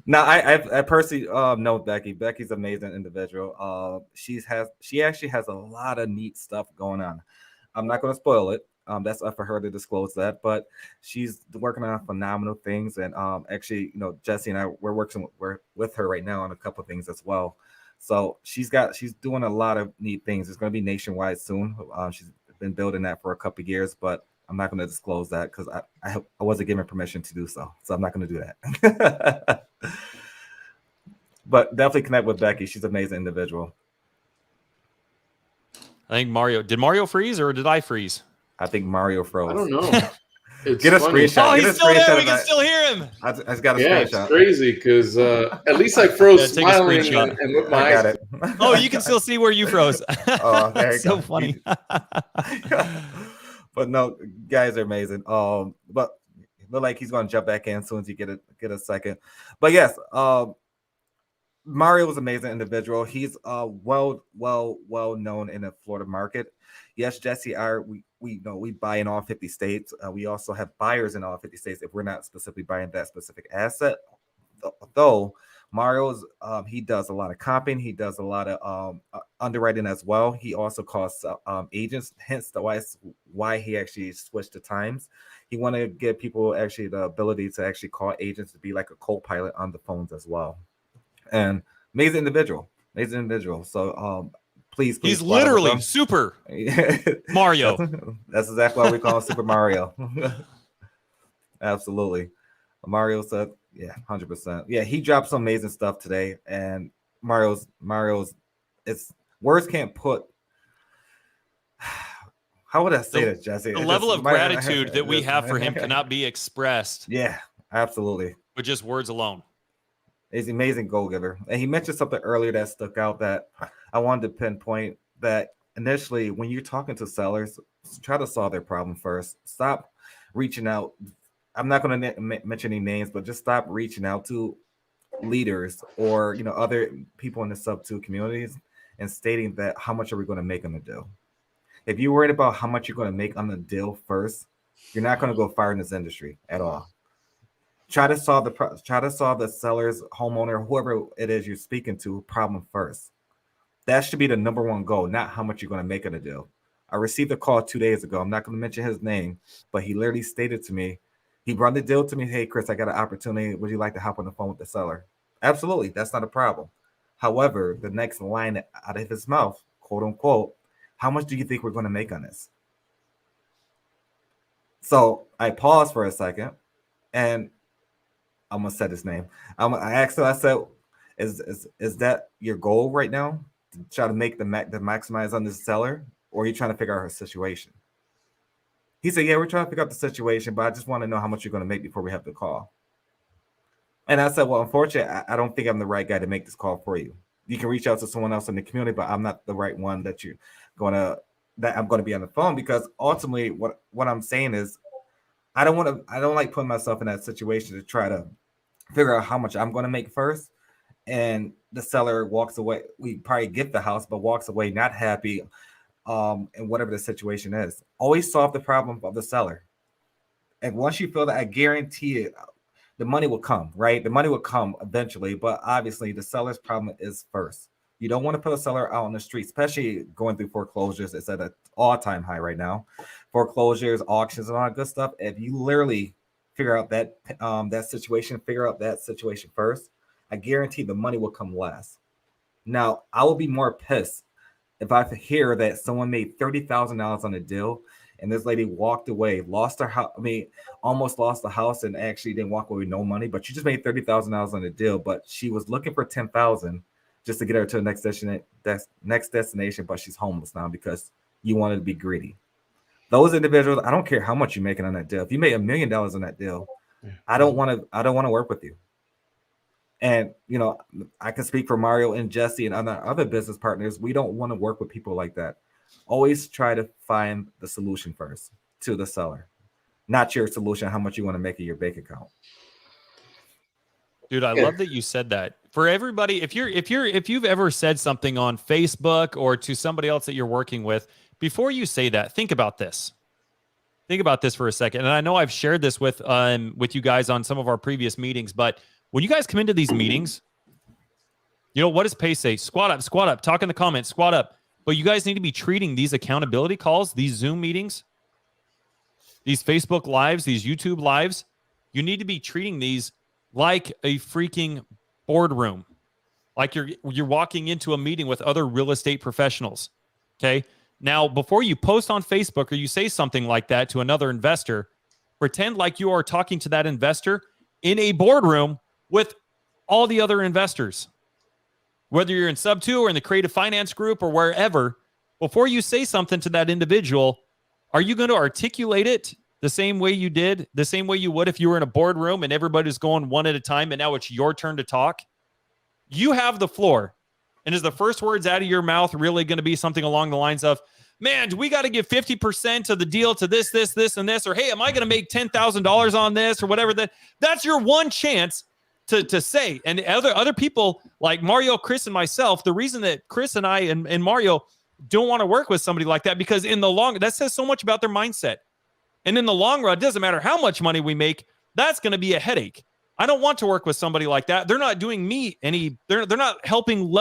Now, I personally know Becky. Becky's an amazing individual. She actually has a lot of neat stuff going on. I'm not going to spoil it. That's up for her to disclose that, but she's working on phenomenal things. And actually, Jesse and I, we're with her right now on a couple of things as well. So she's doing a lot of neat things. It's going to be nationwide soon. She's been building that for a couple of years, but I'm not going to disclose that because I wasn't given permission to do so. So I'm not going to do that. But definitely connect with Becky. She's an amazing individual. I think did Mario freeze or did I freeze? I think Mario froze. I don't know. Get a screenshot. Oh, he's still there. We can still hear him. I just got a screenshot. It's crazy because at least I froze smiling and with my eyes. Oh, you can still see where you froze. Oh, there you so go. Funny. But no, guys are amazing. But look like he's going to jump back in as soon as you get a second. But yes, Mario is an amazing individual. He's well known in the Florida market. Yes, Jesse, we buy in all 50 states. We also have buyers in all 50 states if we're not specifically buying that specific asset. Though Mario's he does a lot of comping, he does a lot of underwriting as well. He also calls agents, hence why he actually switched the times. He wanted to give people actually the ability to actually call agents to be like a co-pilot on the phones as well. And amazing individual. So please he's literally Super Mario. That's exactly why we call him Super Mario. Absolutely. Mario said, yeah, 100%. Yeah, he dropped some amazing stuff today, and Mario's it's words can't put. How would I say this, Jesse? The level of gratitude that we have for him cannot be expressed. Yeah, absolutely. With just words alone. He's an amazing goal giver. And he mentioned something earlier that stuck out that I wanted to pinpoint, that initially when you're talking to sellers, try to solve their problem first. Stop reaching out. I'm not going to mention any names, but just stop reaching out to leaders or other people in the sub-2 communities and stating that how much are we going to make on the deal. If you're worried about how much you're going to make on the deal first, you're not going to go far in this industry at all. Try to solve the seller's, homeowner, whoever it is you're speaking to, problem first. That should be the number one goal, not how much you're going to make on a deal. I received a call 2 days ago. I'm not going to mention his name, but he literally stated to me, he brought the deal to me. Hey, Chris, I got an opportunity. Would you like to hop on the phone with the seller? Absolutely. That's not a problem. However, the next line out of his mouth, quote unquote, how much do you think we're going to make on this? So I paused for a second, and I'm going to say his name. I asked him, I said, is that your goal right now? To try to make the maximize on this seller, or are you trying to figure out her situation? He said, yeah, we're trying to figure out the situation, but I just want to know how much you're going to make before we have the call. And I said, well, unfortunately, I don't think I'm the right guy to make this call for you. You can reach out to someone else in the community, but I'm not the right one that I'm going to be on the phone, because ultimately what I'm saying is I don't like putting myself in that situation to try to figure out how much I'm going to make first. And the seller walks away. We probably get the house, but walks away not happy. And whatever the situation is, always solve the problem of the seller. And once you feel that, I guarantee it, the money will come, right? The money will come eventually, but obviously the seller's problem is first. You don't want to put a seller out on the street, especially going through foreclosures. It's at an all-time high right now. Foreclosures, auctions, and all that good stuff. If you literally figure out that situation first, I guarantee the money will come last. Now, I will be more pissed if I hear that someone made $30,000 on a deal and this lady walked away, lost her house. Almost lost the house and actually didn't walk away with no money, but she just made $30,000 on a deal. But she was looking for $10,000 just to get her to the next destination. But she's homeless now because you wanted to be greedy. Those individuals, I don't care how much you're making on that deal. If you made $1 million on that deal, I don't want to work with you. And, I can speak for Mario and Jesse and other business partners. We don't want to work with people like that. Always try to find the solution first to the seller, not your solution, how much you want to make in your bank account. Dude, I love that you said that. For everybody, if you've ever said something on Facebook or to somebody else that you're working with, before you say that, think about this. Think about this for a second. And I know I've shared this with you guys on some of our previous meetings, but when you guys come into these meetings, what does Pace say? Squat up, talk in the comments, squat up. But you guys need to be treating these accountability calls, these Zoom meetings, these Facebook lives, these YouTube lives. You need to be treating these like a freaking boardroom, like you're walking into a meeting with other real estate professionals. Okay. Now, before you post on Facebook or you say something like that to another investor, pretend like you are talking to that investor in a boardroom with all the other investors. Whether you're in Sub 2 or in the creative finance group or wherever, before you say something to that individual, are you going to articulate it the same way you would if you were in a boardroom and everybody's going one at a time and now it's your turn to talk? You have the floor. And is the first words out of your mouth really going to be something along the lines of, man, we got to give 50% of the deal to this, and this, or hey, am I going to make $10,000 on this or whatever? That's your one chance to say. And other people like Mario, Chris, and myself, the reason that Chris and I and Mario don't want to work with somebody like that, because that says so much about their mindset. And in the long run, it doesn't matter how much money we make, that's going to be a headache. I don't want to work with somebody like that. They're not doing me they're not helping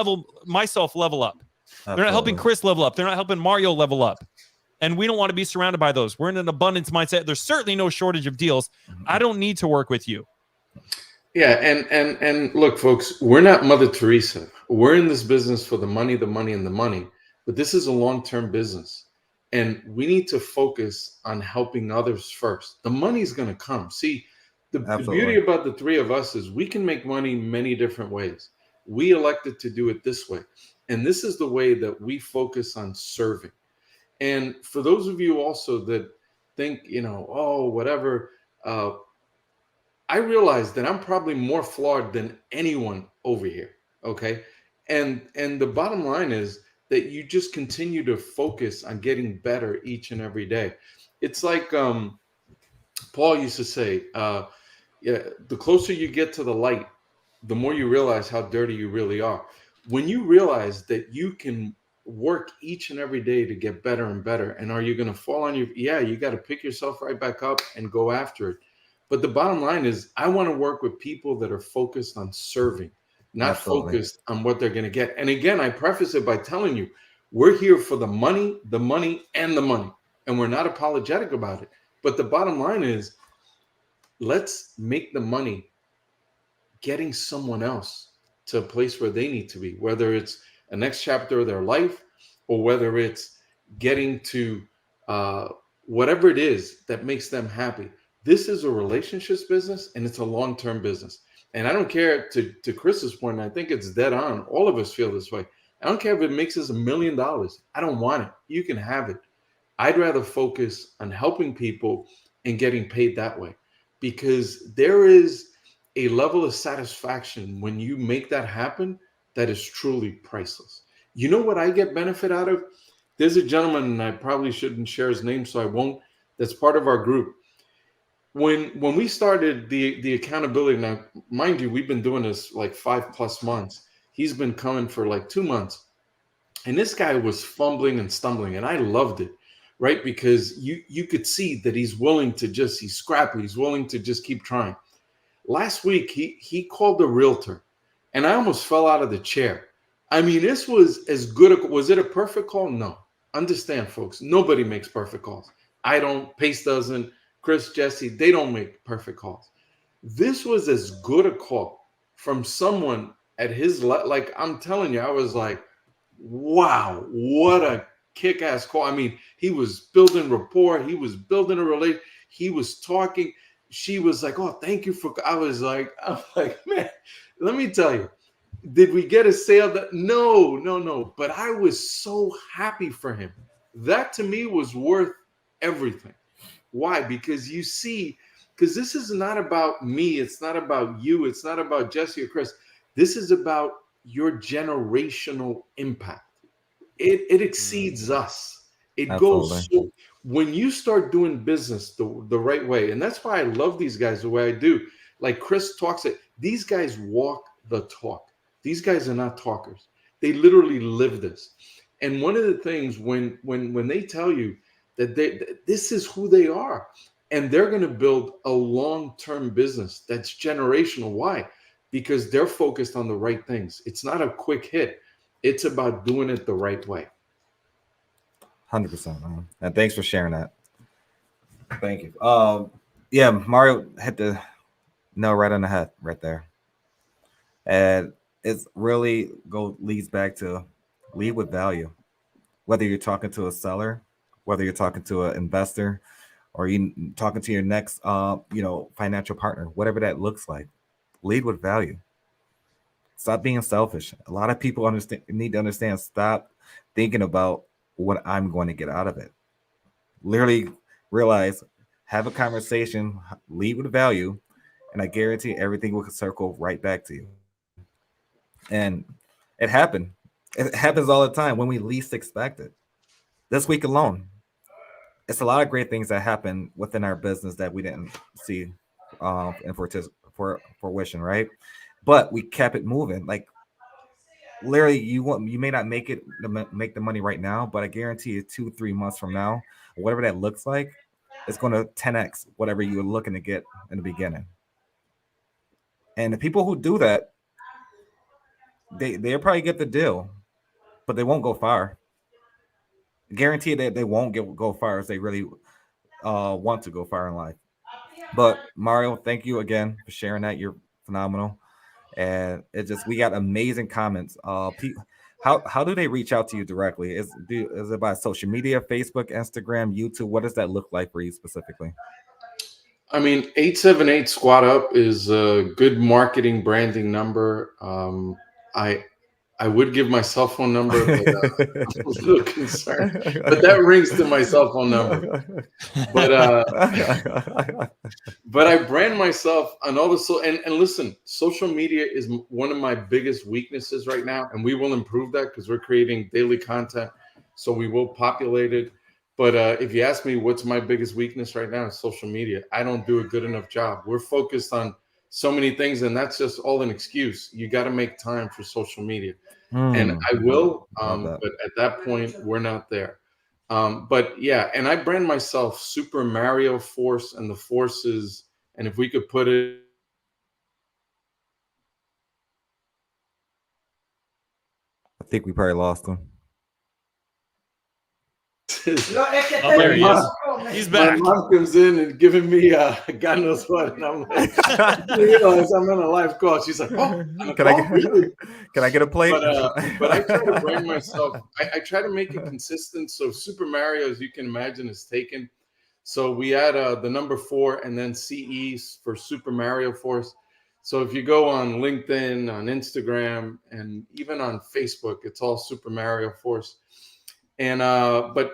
myself level up. Absolutely. They're not helping Chris level up. They're not helping Mario level up. And we don't want to be surrounded by those. We're in an abundance mindset. There's certainly no shortage of deals. I don't need to work with you. Yeah, and look, folks, we're not Mother Teresa. We're in this business for the money, and the money. But this is a long-term business. And we need to focus on helping others first. The money's going to come. See, the beauty about the three of us is we can make money many different ways. We elected to do it this way. And this is the way that we focus on serving. And for those of you also that think, whatever, I realize that I'm probably more flawed than anyone over here. Okay. And the bottom line is that you just continue to focus on getting better each and every day. It's like Paul used to say, the closer you get to the light, the more you realize how dirty you really are. When you realize that you can work each and every day to get better and better, and are you going to fall on you got to pick yourself right back up and go after it. But the bottom line is I want to work with people that are focused on serving, not focused on what they're going to get. And again, I preface it by telling you, We're here for the money, and the money. And we're not apologetic about it. But the bottom line is, let's make the money getting someone else to a place where they need to be, whether it's a next chapter of their life or whether it's getting to whatever it is that makes them happy. This is a relationships business and it's a long-term business. And I don't care, to Chris's point, and I think it's dead on. All of us feel this way. I don't care if it makes us $1 million. I don't want it. You can have it. I'd rather focus on helping people and getting paid that way, because there is a level of satisfaction when you make that happen that is truly priceless. You know what I get benefit out of? There's a gentleman, and I probably shouldn't share his name, so I won't, that's part of our group. When we started the accountability, now mind you, we've been doing this like 5+ months. He's been coming for like 2 months. And this guy was fumbling and stumbling, and I loved it, right? Because you could see that he's willing to he's scrappy, he's willing to just keep trying. Last week, he called a realtor, and I almost fell out of the chair. I mean, this was as good. Was it a perfect call? No. Understand, folks, nobody makes perfect calls. I don't, Pace doesn't, Chris, Jesse, they don't make perfect calls. This was as good a call from someone at his like, I'm telling you, I was like, wow, what a kick-ass call. I mean, he was building rapport. He was building a relationship. He was talking. She was like, oh, thank you for, I'm like, man, let me tell you, did we get a sale? No. But I was so happy for him. That to me was worth everything. Why? Because you see, because this is not about me. It's not about you. It's not about Jesse or Chris. This is about your generational impact. It exceeds us. It goes Absolutely. so, when you start doing business the right way, and that's why I love these guys the way I do. Like Chris talks it, these guys walk the talk. These guys are not talkers. They literally live this. And one of the things when they tell you that this is who they are, and they're going to build a long-term business that's generational. Why? Because they're focused on the right things. It's not a quick hit. It's about doing it the right way. 100%. And thanks for sharing that. Thank you. Yeah, Mario hit the nail right on the head right there. And it's really leads back to lead with value. Whether you're talking to a seller, whether you're talking to an investor, or you talking to your next financial partner, whatever that looks like, lead with value. Stop being selfish. A lot of people need to understand. Stop thinking about what I'm going to get out of it. Literally realize, have a conversation, lead with value, and I guarantee everything will circle right back to you. And it happened. It happens all the time when we least expect it. This week alone, it's a lot of great things that happen within our business that we didn't see and for fruition, right? But we kept it moving. Like literally, you may not make the money right now, but I guarantee you 2-3 months from now, whatever that looks like, it's going to 10x whatever you were looking to get in the beginning. And the people who do that, they'll probably get the deal, but they won't go far. Guarantee that they won't go far as they really want to go far in life. But Mario, thank you again for sharing that. You're phenomenal, and we got amazing comments. How do they reach out to you directly? Is it by social media, Facebook, Instagram, YouTube? What does that look like for you specifically? I mean, 878 Squat Up is a good marketing branding number. I would give my cell phone number, but I'm a little concerned. But that rings to my cell phone number. But I brand myself on all the and listen, social media is one of my biggest weaknesses right now, and we will improve that because we're creating daily content, so we will populate it. But if you ask me what's my biggest weakness right now, is social media. I don't do a good enough job. We're focused on so many things, and that's just all an excuse. You got to make time for social media. And I will, but at that point, we're not there. But yeah, and I brand myself SuperMario Force, and the forces, and if we could put it. I think we probably lost them. is Oh, there he is. He's back. my mom comes in and giving me God knows what, and I'm like, I realize I'm on a live call. She's like, oh, Can I get a plate? But I try to brand myself. I try to make it consistent. So Super Mario, as you can imagine, is taken. So we add the number 4 and then CE for Super Mario Force. So if you go on LinkedIn, on Instagram, and even on Facebook, it's all Super Mario Force. And but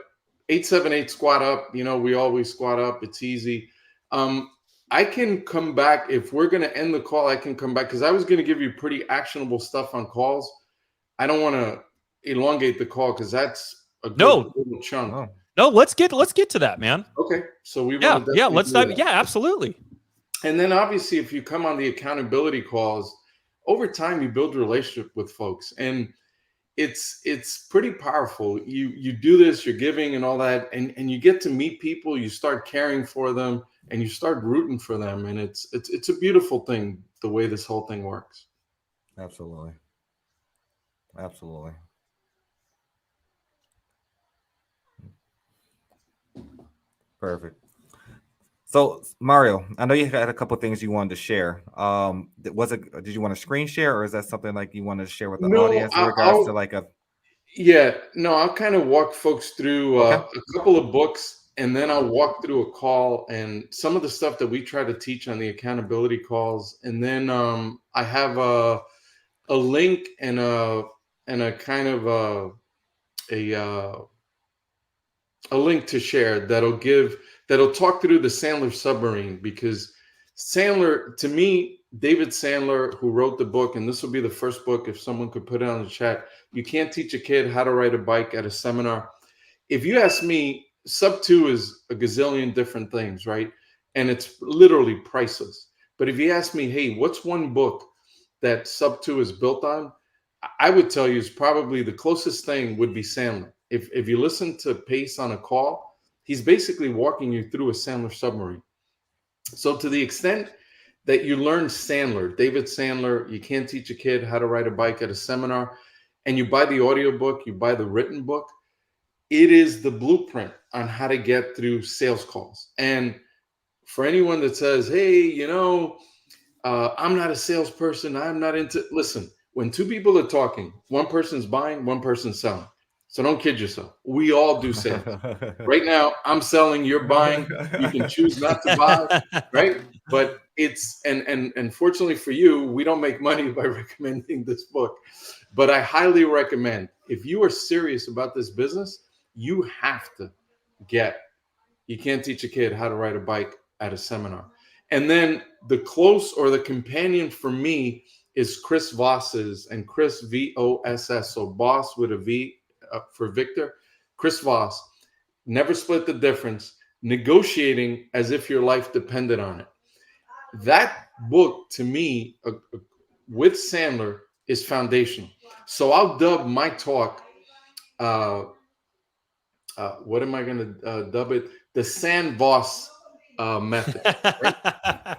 878 squat up, we always squat up. It's easy. I can come back if we're going to end the call. I can come back because I was going to give you pretty actionable stuff on calls. I don't want to elongate the call because that's a good little chunk. Oh. No, let's get to that, man. Okay, so we let's dive. Yeah, absolutely. And then obviously, if you come on the accountability calls, over time you build a relationship with folks, and it's pretty powerful. You do this, you're giving and all that, and you get to meet people. You start caring for them, and you start rooting for them, and it's a beautiful thing the way this whole thing works. Absolutely. Perfect. So Mario, I know you had a couple of things you wanted to share. Did you want to screen share, or is that something like you want to share with the audience in regards to like a? Yeah, no, I'll kind of walk folks through a couple of books, and then I'll walk through a call and some of the stuff that we try to teach on the accountability calls, and then I have a link and a kind of a link to share that'll talk through the Sandler submarine, because Sandler, to me, David Sandler, who wrote the book, and this will be the first book if someone could put it on the chat, You Can't Teach a Kid How to Ride a Bike at a Seminar. If you ask me, Sub 2 is a gazillion different things, right? And it's literally priceless. But if you ask me, hey, what's one book that Sub 2 is built on? I would tell you is probably the closest thing would be Sandler. If you listen to Pace on a call, he's basically walking you through a Sandler submarine. So to the extent that you learn Sandler, David Sandler, You Can't Teach a Kid How to Ride a Bike at a Seminar, and you buy the audiobook, you buy the written book, it is the blueprint on how to get through sales calls. And for anyone that says, hey, I'm not a salesperson, I'm not into, listen, when two people are talking, one person's buying, one person's selling. So don't kid yourself. We all do sales. Right now, I'm selling, you're buying. You can choose not to buy, right? But it's, and fortunately for you, we don't make money by recommending this book. But I highly recommend, if you are serious about this business, you have to get You Can't Teach a Kid How to Ride a Bike at a Seminar. And then the close or the companion for me is Chris Voss's, and Chris VOSS. So Boss with a V for Victor. Chris Voss, Never Split the Difference, Negotiating as If Your Life Depended on It. That book, to me, with Sandler, is foundational. So I'll dub my talk, what am I going to dub it? The Sand Voss method, right?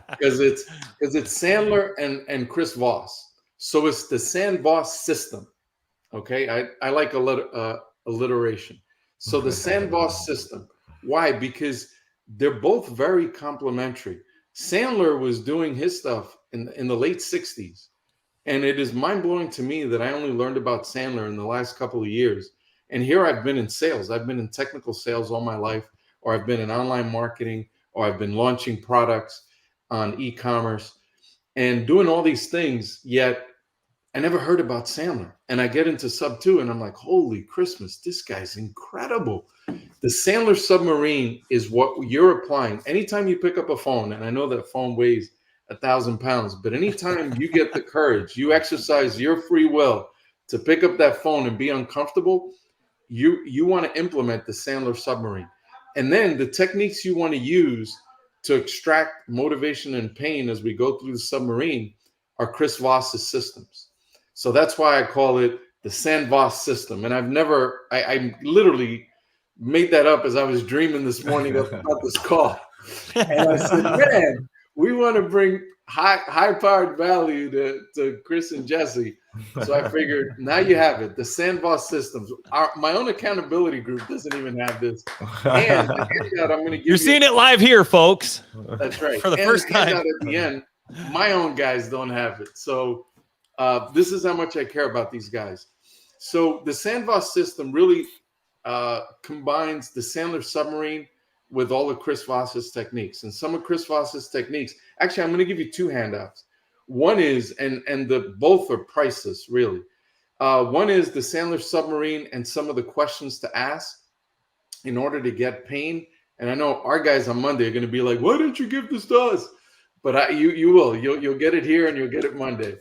Because it's Sandler and Chris Voss. So it's the Sand Voss system. Okay, I like alliteration. So the Sand Voss system. Why? Because they're both very complementary. Sandler was doing his stuff in the late 60s. And it is mind-blowing to me that I only learned about Sandler in the last couple of years. And here I've been in sales. I've been in technical sales all my life, or I've been in online marketing, or I've been launching products on e-commerce and doing all these things, yet I never heard about Sandler. And I get into Sub 2 and I'm like, holy Christmas, this guy's incredible. The Sandler submarine is what you're applying. Anytime you pick up a phone, and I know that phone weighs 1,000 pounds, but anytime you get the courage, you exercise your free will to pick up that phone and be uncomfortable, you want to implement the Sandler submarine. And then the techniques you want to use to extract motivation and pain as we go through the submarine are Chris Voss's systems. So that's why I call it the Sand Voss system. And I literally made that up as I was dreaming this morning about this call. And I said, man, we want to bring high-powered value to Chris and Jesse. So I figured now you have it. The Sandbox Systems. My own accountability group doesn't even have this. And the handout I'm going to give you. You're seeing it live here, folks. That's right. For the and first the time. handout at the end, my own guys don't have it. So this is how much I care about these guys. So the Sandbox system really combines the Sandler submarine with all of Chris Voss's techniques. And some of Chris Voss's techniques, actually, I'm going to give you two handouts. One is, and the both are priceless, really. One is the Sandler submarine and some of the questions to ask in order to get pain. And I know our guys on Monday are going to be like, "Why didn't you give this to us?" But you will. You'll get it here and you'll get it Monday.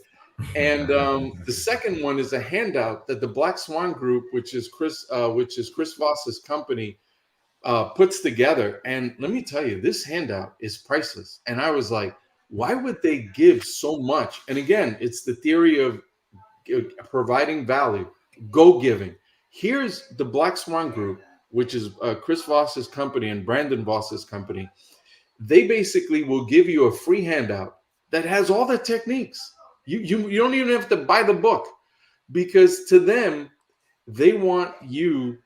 And the second one is a handout that the Black Swan Group, which is Chris Voss's company, puts together. And let me tell you, this handout is priceless. And I was like, why would they give so much? And again, it's the theory of providing value, go giving. Here's the Black Swan Group, which is Chris Voss's company and Brandon Voss's company. They basically will give you a free handout that has all the techniques. You don't even have to buy the book, because to them, they want you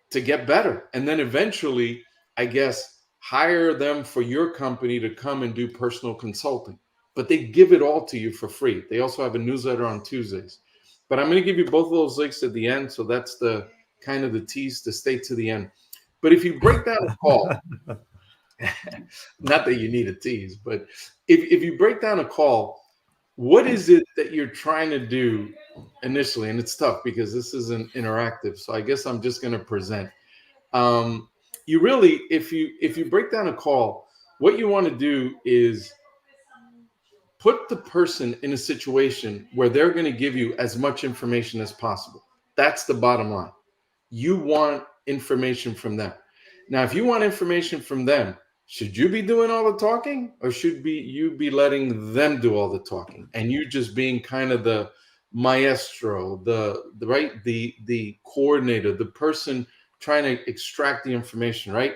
to get better. And then eventually, I guess, hire them for your company to come and do personal consulting. But they give it all to you for free. They also have a newsletter on Tuesdays. But I'm going to give you both of those links at the end. So that's the kind of the tease to stay to the end. But if you break down a call, not that you need a tease, but if you break down a call, what is it that you're trying to do initially? And it's tough because this isn't interactive. So I guess I'm just going to present. You really, if you break down a call, what you want to do is put the person in a situation where they're going to give you as much information as possible. That's the bottom line. You want information from them. Now, if you want information from them, should you be doing all the talking, or should you be letting them do all the talking, and you just being kind of the maestro, the coordinator, the person trying to extract the information, right?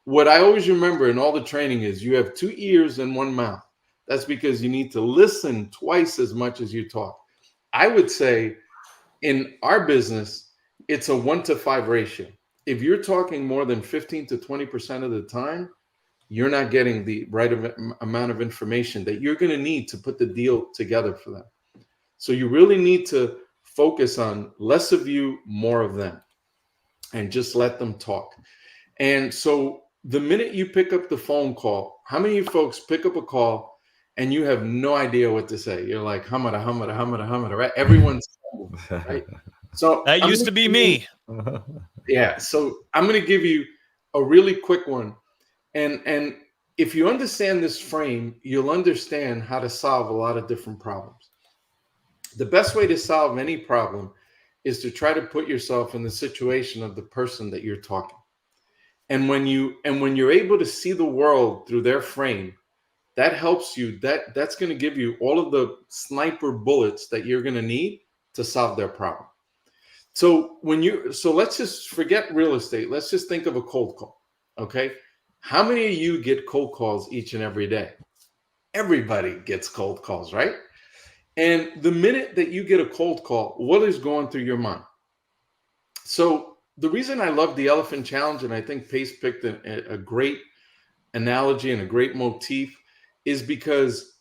What I always remember in all the training is you have 2 ears and 1 mouth. That's because you need to listen twice as much as you talk. I would say in our business, it's a 1-to-5 ratio. If you're talking more than 15 to 20% of the time, you're not getting the right amount of information that you're going to need to put the deal together for them. So you really need to focus on less of you, more of them, and just let them talk. And so the minute you pick up the phone call, how many of you folks pick up a call and you have no idea what to say? You're like, hamada, right? Everyone's right. So that used to be me. Yeah. So I'm going to give you a really quick one. And if you understand this frame, you'll understand how to solve a lot of different problems. The best way to solve any problem is to try to put yourself in the situation of the person that you're talking. And when you're able to see the world through their frame, that helps you. That's going to give you all of the sniper bullets that you're going to need to solve their problem. So let's just forget real estate. Let's just think of a cold call. Okay. How many of you get cold calls each and every day? Everybody gets cold calls, right? And the minute that you get a cold call, what is going through your mind? So the reason I love the elephant challenge, and I think Pace picked a great analogy and a great motif, is because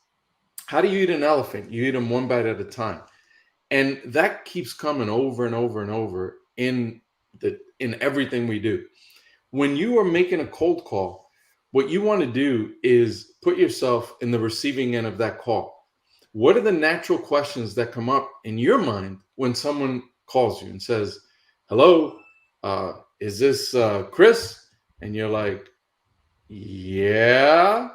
how do you eat an elephant? You eat them one bite at a time. And that keeps coming over and over and over in everything we do. When you are making a cold call, what you want to do is put yourself in the receiving end of that call. What are the natural questions that come up in your mind when someone calls you and says, hello, is this Chris? And you're like, yeah,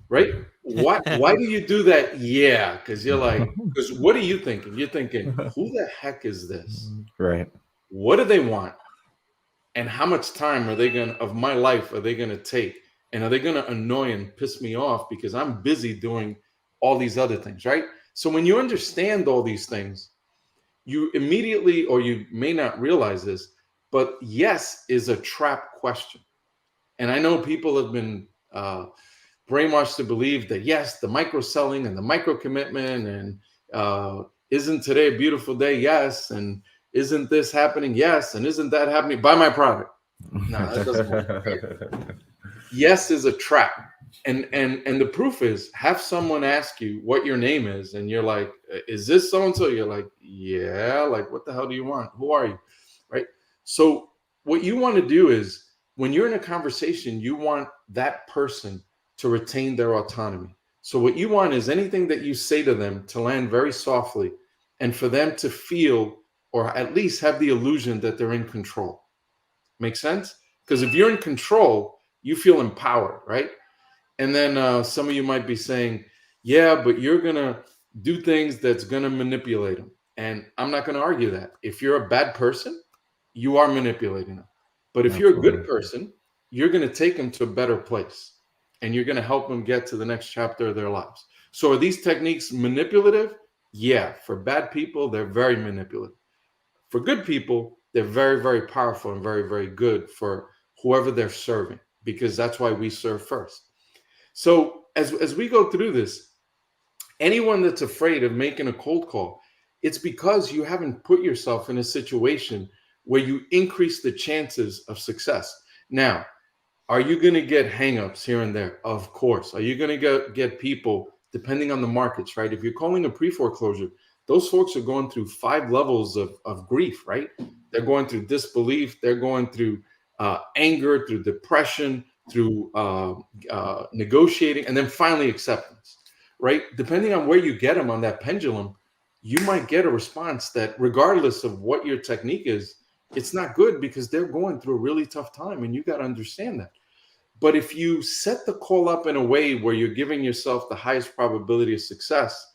right? Why do you do that? Yeah, because you're like, because what are you thinking? You're thinking, who the heck is this? Right. What do they want? And how much time of my life are they going to take? And are they going to annoy and piss me off because I'm busy doing all these other things, right? So when you understand all these things, you immediately, or you may not realize this, but yes is a trap question. And I know people have been brainwashed to believe that yes, the micro selling and the micro commitment and isn't today a beautiful day? Yes. And isn't this happening? Yes. And isn't that happening? Buy my product. No, that doesn't work. Yes is a trap. And the proof is, have someone ask you what your name is, and you're like, is this so and so? You're like, yeah. Like, what the hell do you want? Who are you? Right? So what you want to do is, when you're in a conversation, you want that person to retain their autonomy. So what you want is anything that you say to them to land very softly, and for them to feel, or at least have the illusion that they're in control. Make sense? Because if you're in control, you feel empowered, right? And then some of you might be saying, yeah, but you're going to do things that's going to manipulate them. And I'm not going to argue that. If you're a bad person, you are manipulating them. But if you're a good person, you're going to take them to a better place, and you're going to help them get to the next chapter of their lives. So are these techniques manipulative? Yeah. For bad people, they're very manipulative. For good people, they're very, very powerful and very, very good for whoever they're serving, because that's why we serve first. So as we go through this, anyone that's afraid of making a cold call, it's because you haven't put yourself in a situation where you increase the chances of success. Now, are you going to get hangups here and there? Of course. Are you going to get people, depending on the markets, right? If you're calling a pre-foreclosure, those folks are going through 5 levels of grief, right? They're going through disbelief. They're going through anger, through depression, through negotiating, and then finally acceptance, right? Depending on where you get them on that pendulum, you might get a response that, regardless of what your technique is, it's not good, because they're going through a really tough time, and you got to understand that. But if you set the call up in a way where you're giving yourself the highest probability of success,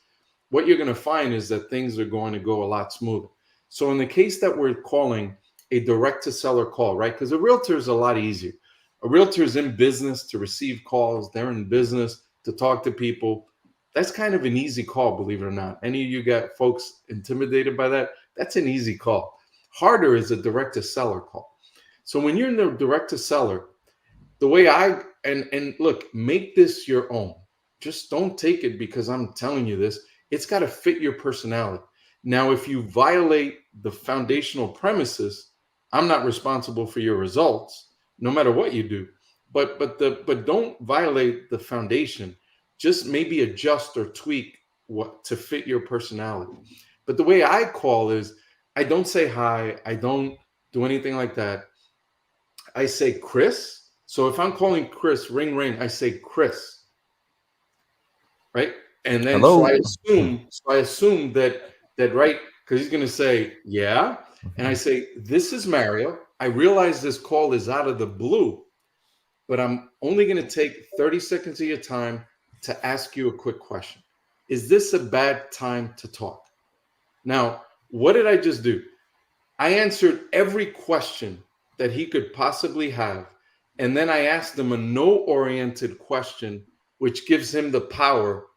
what you're going to find is that things are going to go a lot smoother. So in the case that we're calling a direct to seller call, right? Because a realtor is a lot easier. A realtor is in business to receive calls. They're in business to talk to people. That's kind of an easy call, believe it or not. Any of you got folks intimidated by that? That's an easy call. Harder is a direct to seller call. So when you're in the direct to seller, the way and look, make this your own. Just don't take it because I'm telling you this. It's got to fit your personality. Now, if you violate the foundational premises, I'm not responsible for your results, no matter what you do. But don't violate the foundation. Just maybe adjust or tweak what to fit your personality. But the way I call is, I don't say hi. I don't do anything like that. I say Chris. So if I'm calling Chris, ring, ring, I say Chris, right? And then Hello. So I assume that right, because he's going to say, yeah. And I say, this is Mario. I realize this call is out of the blue, but I'm only going to take 30 seconds of your time to ask you a quick question. Is this a bad time to talk? Now, what did I just do? I answered every question that he could possibly have. And then I asked him a no-oriented question, which gives him the power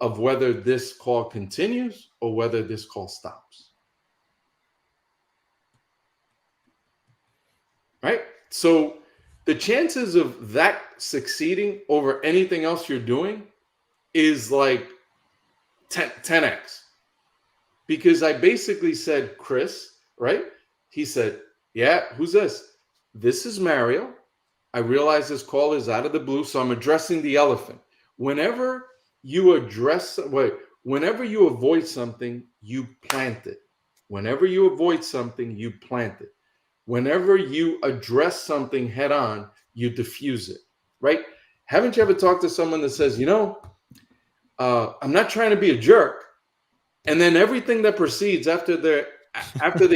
of whether this call continues or whether this call stops. Right? So the chances of that succeeding over anything else you're doing is like 10x. Because I basically said, Chris, right? He said, yeah, who's this? This is Mario. I realize this call is out of the blue, so I'm addressing the elephant. Whenever you avoid something, you plant it. Whenever you avoid something, you plant it. Whenever you address something head on, you diffuse it, right? Haven't you ever talked to someone that says, I'm not trying to be a jerk, and then everything that proceeds after they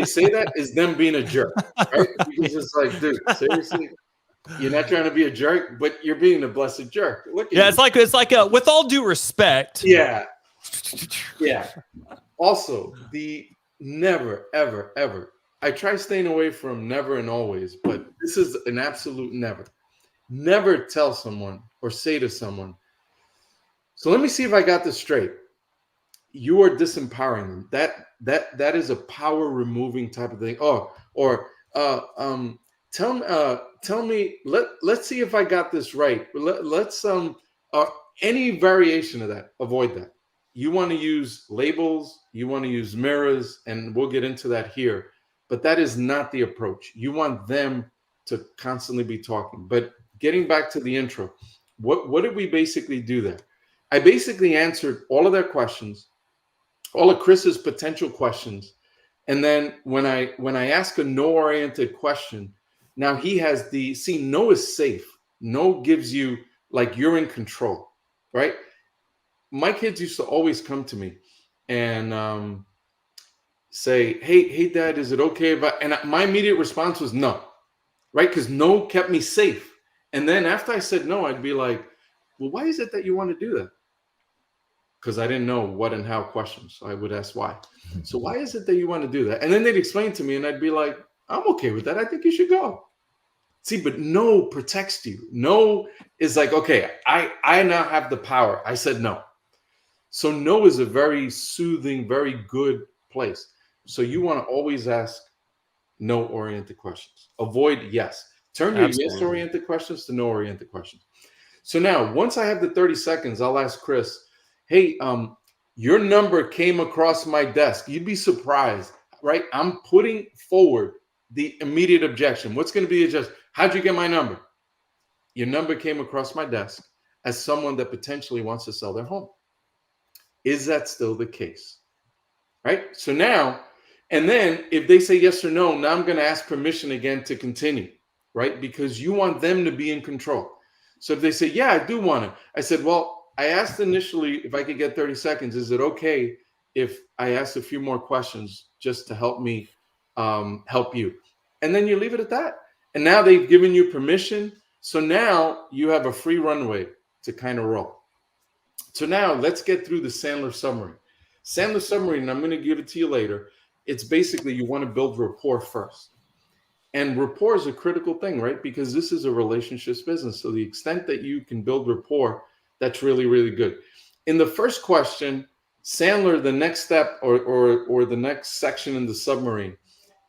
say that is them being a jerk, right? Because it's like, dude, seriously, you're not trying to be a jerk, but you're being a blessed jerk. Look at you. It's like with all due respect. Yeah. Also, the never, ever, ever. I try staying away from never and always, but this is an absolute never. Never tell someone or say to someone, so let me see if I got this straight. You are disempowering them. That is a power removing type of thing. Tell me. Let's see if I got this right. Let's any variation of that. Avoid that. you want to use labels, you want to use mirrors, and we'll get into that here. But that is not the approach. You want them to constantly be talking. But getting back to the intro, what did we basically do there? I basically answered all of their questions, all of Chris's potential questions. And then when I ask a no-oriented question, now he has no is safe. No gives you like you're in control, right? My kids used to always come to me and say, hey, Dad, is it okay if and my immediate response was no, right? Because no kept me safe. And then after I said no, I'd be like, well, why is it that you want to do that? Because I didn't know what and how questions. So I would ask why. So why is it that you want to do that? And then they'd explain to me and I'd be like, I'm okay with that. I think you should go. See, but no protects you. No is like, okay, I now have the power. I said no. So no is a very soothing, very good place. So you want to always ask no-oriented questions. Avoid yes. Turn your yes-oriented questions to no-oriented questions. So now, once I have the 30 seconds, I'll ask Chris, hey, your number came across my desk. You'd be surprised, right? I'm putting forward the immediate objection. What's going to be the objection? How'd you get my number? Your number came across my desk as someone that potentially wants to sell their home. Is that still the case? Right? So now, and then if they say yes or no, now I'm going to ask permission again to continue, right? Because you want them to be in control. So if they say, yeah, I do want to, I said, well, I asked initially if I could get 30 seconds. Is it okay if I ask a few more questions just to help me help you? And then you leave it at that. And now they've given you permission. So now you have a free runway to kind of roll. So now let's get through the Sandler summary. Sandler summary, and I'm going to give it to you later. It's basically you want to build rapport first. And rapport is a critical thing, right? Because this is a relationships business. So the extent that you can build rapport, that's really, really good. In the first question, Sandler, the next step or the next section in the submarine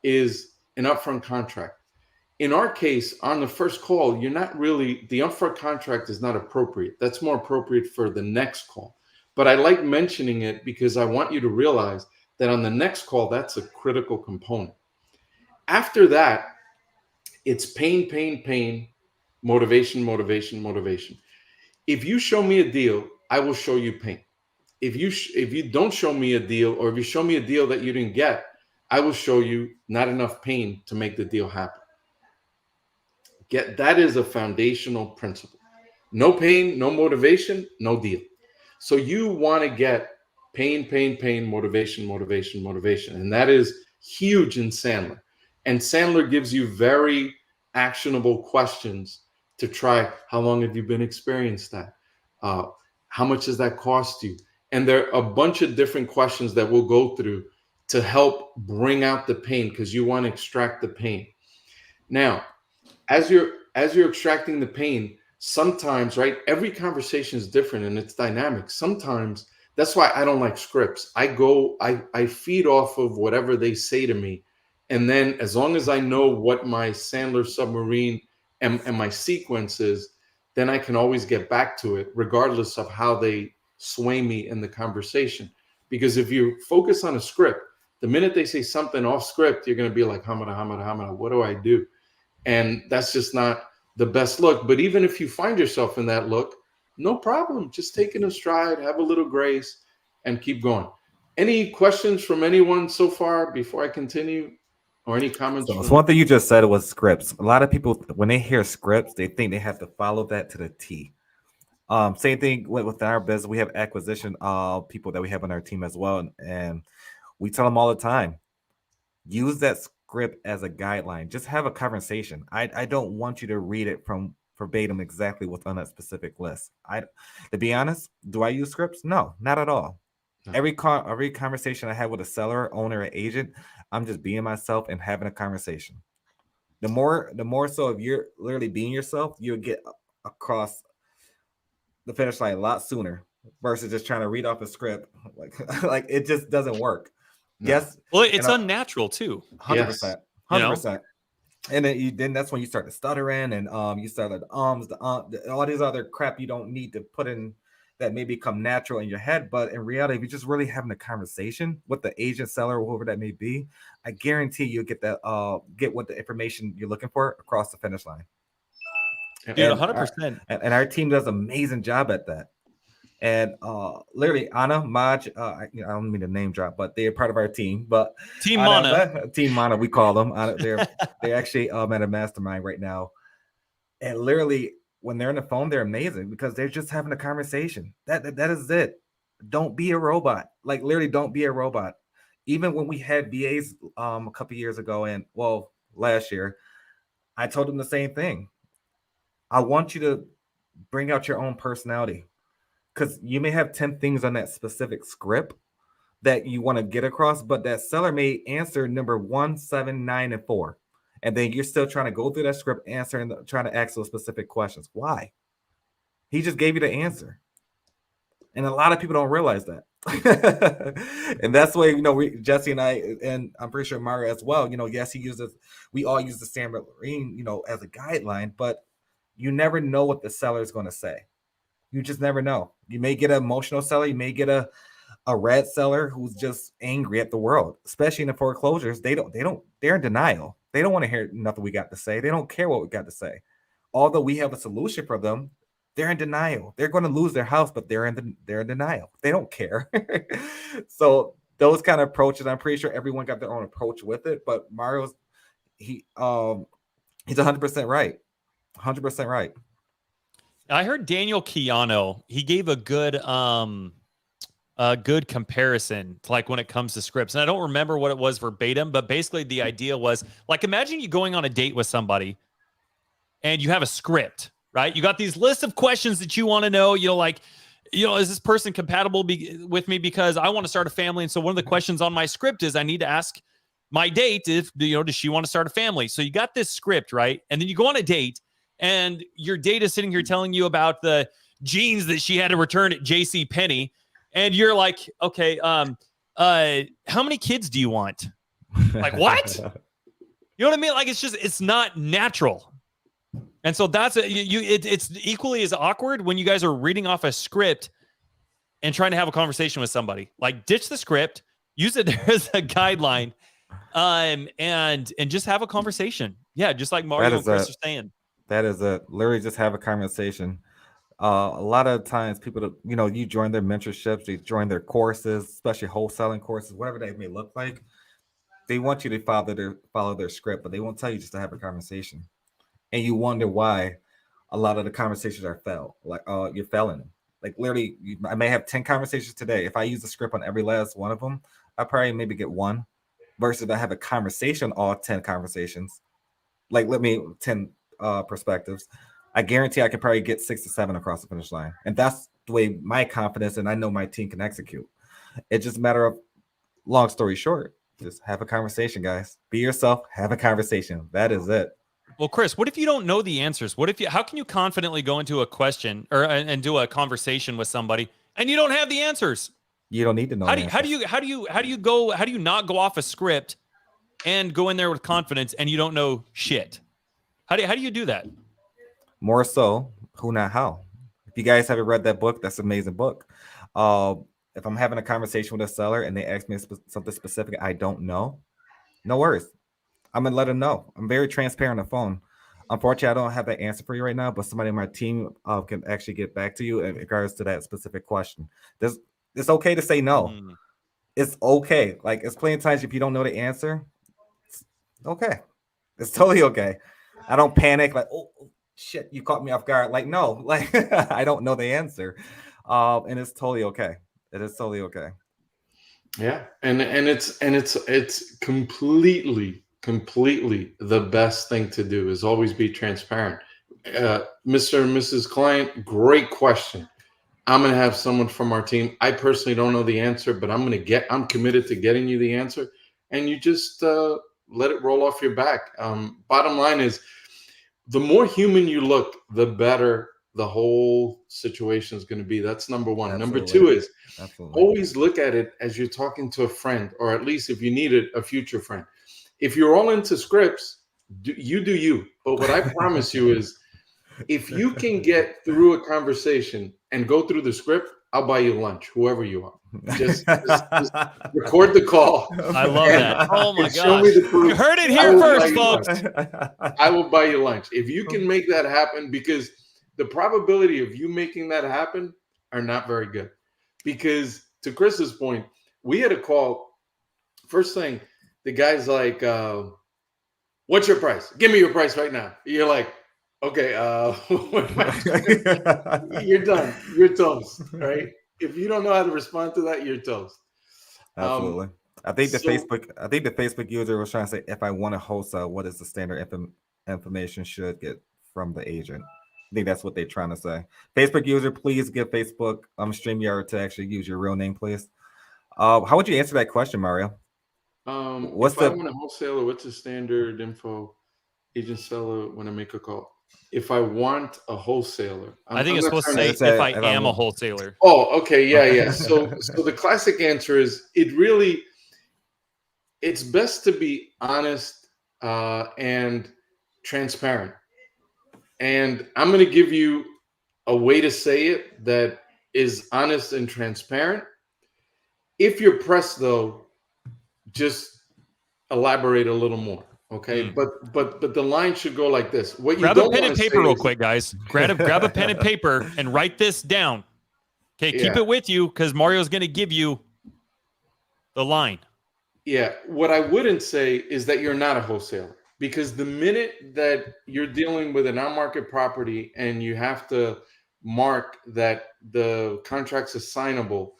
is an upfront contract. In our case, on the first call, the upfront contract is not appropriate. That's more appropriate for the next call. But I like mentioning it because I want you to realize that on the next call, that's a critical component. After that, it's pain, pain, pain, motivation, motivation, motivation. If you show me a deal, I will show you pain. If you don't show me a deal, or if you show me a deal that you didn't get, I will show you not enough pain to make the deal happen. That is a foundational principle. No pain, no motivation, no deal. So you want to get pain, pain, pain, motivation, motivation, motivation. And that is huge in Sandler. And Sandler gives you very actionable questions to try. How long have you been experienced that? How much does that cost you? And there are a bunch of different questions that we'll go through to help bring out the pain, because you want to extract the pain. Now, as you're extracting the pain, sometimes, right, every conversation is different and it's dynamic. Sometimes that's why I don't like scripts. I feed off of whatever they say to me. And then as long as I know what my Sandler submarine and my sequence is, then I can always get back to it regardless of how they sway me in the conversation. Because if you focus on a script, the minute they say something off script, you're going to be like, hamada, what do I do? And that's just not the best look. But even if you find yourself in that look, no problem. Just take it in stride, have a little grace, and keep going. Any questions from anyone so far before I continue? Or any comments? So one thing you just said was scripts. A lot of people, when they hear scripts, they think they have to follow that to the T. Same thing with our business. We have acquisition people that we have on our team as well. And we tell them all the time, use that script as a guideline. Just have a conversation. I don't want you to read it from verbatim exactly what's on that specific list. To be honest, do I use scripts? No, not at all. No. Every conversation I have with a seller, owner, or agent, I'm just being myself and having a conversation. The more so if you're literally being yourself, you'll get across the finish line a lot sooner versus just trying to read off a script. Like it just doesn't work. No. Yes. Well, it's unnatural too. 100%. 100%. And then that's when you start to stutter in and you start like all these other crap you don't need to put in that may become natural in your head, but in reality, if you're just really having a conversation with the agent, seller, or whoever that may be, I guarantee you'll get that get what the information you're looking for across the finish line. Dude, And 100%. and our team does an amazing job at that. And literally Anna, Maj, I don't mean to name drop, but they're part of our team. But Team Anna, Mana. Team Mana, we call them. They're actually at a mastermind right now. And literally, when they're on the phone, they're amazing because they're just having a conversation. That is it. Don't be a robot. Like literally, don't be a robot. Even when we had VAs a couple years ago, and well, last year, I told them the same thing. I want you to bring out your own personality, because you may have 10 things on that specific script that you want to get across, but that seller may answer number 1, 7, 9, and 4. And then you're still trying to go through that script, answering, trying to ask those specific questions. Why? He just gave you the answer. And a lot of people don't realize that. And that's why, Jesse and I, and I'm pretty sure Mario as well, yes, we all use the San Marine, as a guideline, but you never know what the seller is going to say. You just never know. You may get an emotional seller. You may get a red seller who's just angry at the world, especially in the foreclosures. They're in denial. They don't want to hear nothing we got to say. They don't care what we got to say. Although we have a solution for them, they're in denial. They're going to lose their house, but they're in denial. They don't care. So those kind of approaches, I'm pretty sure everyone got their own approach with it. But Mario's he's 100% right. 100% right. I heard Daniel Chiano, he gave a good comparison to like when it comes to scripts. And I don't remember what it was verbatim, but basically the idea was like, imagine you going on a date with somebody and you have a script, right? You got these lists of questions that you want to know, is this person compatible with me because I want to start a family? And so one of the questions on my script is I need to ask my date if, does she want to start a family? So you got this script, right? And then you go on a date and your date is sitting here telling you about the jeans that she had to return at JCPenney. And you're like, okay, how many kids do you want? Like, what? You know what I mean? Like, it's not natural. And so it's equally as awkward when you guys are reading off a script and trying to have a conversation with somebody. Like, ditch the script, use it as a guideline, and just have a conversation. Yeah, just like Mario and Chris are saying. That is literally just have a conversation. A lot of times people, you join their mentorships, they join their courses, especially wholesaling courses, whatever they may look like. They want you to follow their script, but they won't tell you just to have a conversation. And you wonder why a lot of the conversations are failed. Like, you're failing them. Like literally, I may have 10 conversations today. If I use the script on every last one of them, I probably maybe get one. Versus if I have a conversation, all 10 conversations, like 10 perspectives, I guarantee I could probably get 6 to 7 across the finish line. And that's the way my confidence, and I know my team can execute. It's just a matter of, long story short, just have a conversation, guys. Be yourself, have a conversation. That is it. Well, Chris, what if you don't know the answers? How can you confidently go into a question and do a conversation with somebody and you don't have the answers? You don't need to know. How do you not go off a script and go in there with confidence and you don't know shit? How do you do that? More so, who not how. If you guys haven't read that book, that's an amazing book. If I'm having a conversation with a seller and they ask me something specific I don't know, no worries. I'm gonna let them know. I'm very transparent on the phone. Unfortunately, I don't have that answer for you right now, but somebody on my team can actually get back to you in regards to that specific question. It's okay to say no. It's okay. Like, it's plenty of times if you don't know the answer, it's okay. It's totally okay. I don't panic like, oh shit, you caught me off guard. Like, no, like I don't know the answer. And it's totally okay. It is totally okay. Yeah. And it's completely the best thing to do is always be transparent. Mr. and Mrs. Client, great question. I'm going to have someone from our team. I personally don't know the answer, but I'm committed to getting you the answer. And you just let it roll off your back. Bottom line is, the more human you look, the better the whole situation is going to be. That's number one. Absolutely. Number two is Absolutely. Always look at it as you're talking to a friend, or at least if you need it, a future friend. If you're all into scripts, do you. But what I promise you is, if you can get through a conversation and go through the script, I'll buy you lunch, whoever you are. Just record the call. I love that. Oh my and show me gosh. the proof. You heard it I here will buy first, you folks. lunch. I will buy you lunch. If you can make that happen, because the probability of you making that happen are not very good. Because to Chris's point, we had a call. First thing, the guy's like, what's your price? Give me your price right now. You're like, okay, you're done. You're toast, right? If you don't know how to respond to that, you're toast. Absolutely. I think the Facebook user was trying to say, if I want to wholesale, what is the standard information should get from the agent? I think that's what they're trying to say. Facebook user, please give Facebook StreamYard to actually use your real name, please. How would you answer that question, Mario? I want a wholesaler, what's the standard info agent seller when I make a call? If I want a wholesaler, I think it's supposed to say if I am a wholesaler. Oh, okay, yeah. So the classic answer is it's best to be honest and transparent. And I'm going to give you a way to say it that is honest and transparent. If you're pressed, though, just elaborate a little more. Okay, but the line should go like this. Grab a pen and paper real quick, guys. Grab a pen and paper and write this down. Okay, keep it with you because Mario's going to give you the line. Yeah, what I wouldn't say is that you're not a wholesaler, because the minute that you're dealing with an on-market property and you have to mark that the contract's assignable,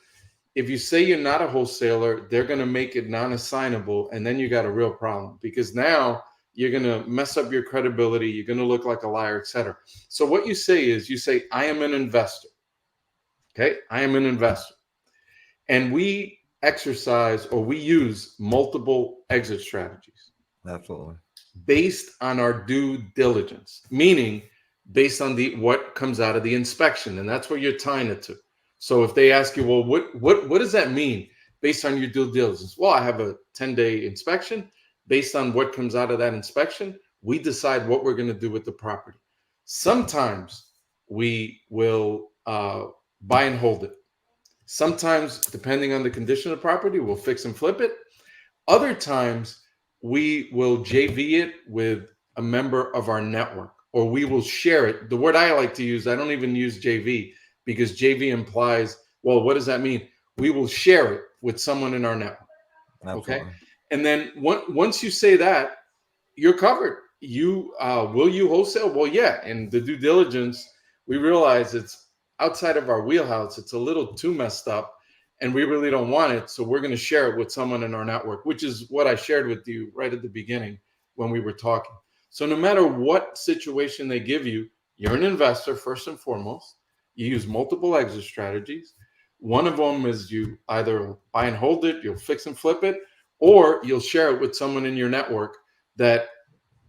if you say you're not a wholesaler, they're going to make it non-assignable, and then you got a real problem, because now you're going to mess up your credibility. You're going to look like a liar, etc. So what you say is, you say, I am an investor. Okay, I am an investor. And we exercise, or we use, multiple exit strategies. Absolutely. Based on our due diligence, meaning based on what comes out of the inspection, and that's what you're tying it to. So if they ask you, well, what does that mean based on your due diligence? Well, I have a 10-day inspection. Based on what comes out of that inspection, we decide what we're going to do with the property. Sometimes we will buy and hold it. Sometimes, depending on the condition of the property, we'll fix and flip it. Other times, we will JV it with a member of our network, or we will share it. The word I like to use, I don't even use JV, because JV implies, well, what does that mean? We will share it with someone in our network. Absolutely. Okay. And then once you say that, you're covered. Will you wholesale? Well, yeah. And the due diligence, we realize it's outside of our wheelhouse. It's a little too messed up, and we really don't want it. So we're going to share it with someone in our network, which is what I shared with you right at the beginning when we were talking. So no matter what situation they give you, you're an investor first and foremost. You use multiple exit strategies. One of them is you either buy and hold it, you'll fix and flip it, or you'll share it with someone in your network that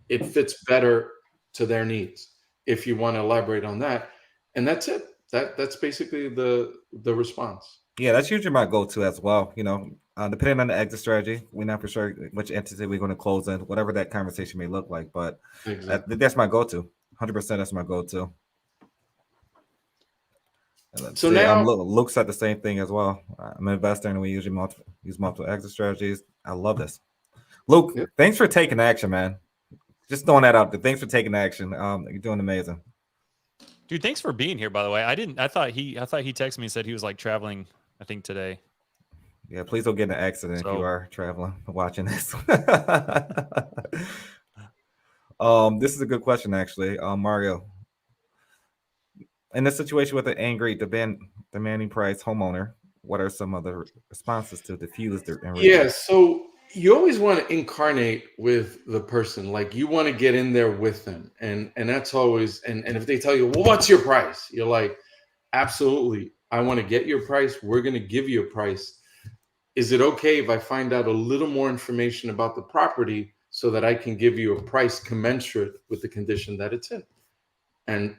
it fits better to their needs, if you want to elaborate on that. And that's it. That's basically the response. Yeah, that's usually my go-to as well. Depending on the exit strategy, we're not for sure which entity we're going to close in, whatever that conversation may look like. But Exactly. that's my go-to. 100%. That's my go-to. So now Luke said the same thing as well. I'm an investor, and we usually use multiple exit strategies. I love this. Luke, Thanks for taking action, man. Just throwing that out there. Thanks for taking action. You're doing amazing. Dude, thanks for being here, by the way. I thought he texted me and said he was like traveling, I think, today. Yeah, please don't get in an accident if you are traveling watching this. This is a good question, actually. Mario, in this situation with an angry, demanding price homeowner, what are some of the responses to diffuse their enragement? Yeah, so you always want to incarnate with the person. Like, you want to get in there with them. And that's always, and if they tell you, well, what's your price? You're like, absolutely. I want to get your price. We're going to give you a price. Is it okay if I find out a little more information about the property so that I can give you a price commensurate with the condition that it's in? And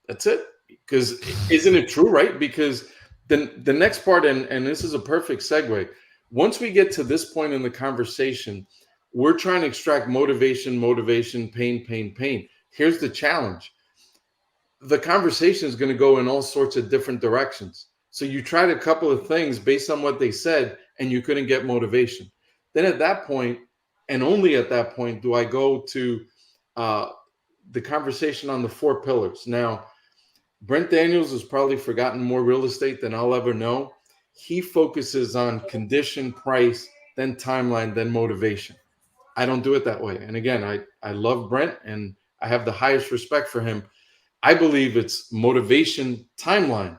that's it. Because isn't it true, right? Because the next part, and this is a perfect segue, once we get to this point in the conversation, we're trying to extract motivation, pain. Here's the challenge. the conversation is going to go in all sorts of different directions. So you tried a couple of things based on what they said, and you couldn't get motivation. Then at that point, and only at that point, do I go to the conversation on the 4 pillars. Now, Brent Daniels has probably forgotten more real estate than I'll ever know. He focuses on condition, price, then timeline, then motivation. I don't do it that way. And again, I love Brent and I have the highest respect for him. I believe it's motivation, timeline,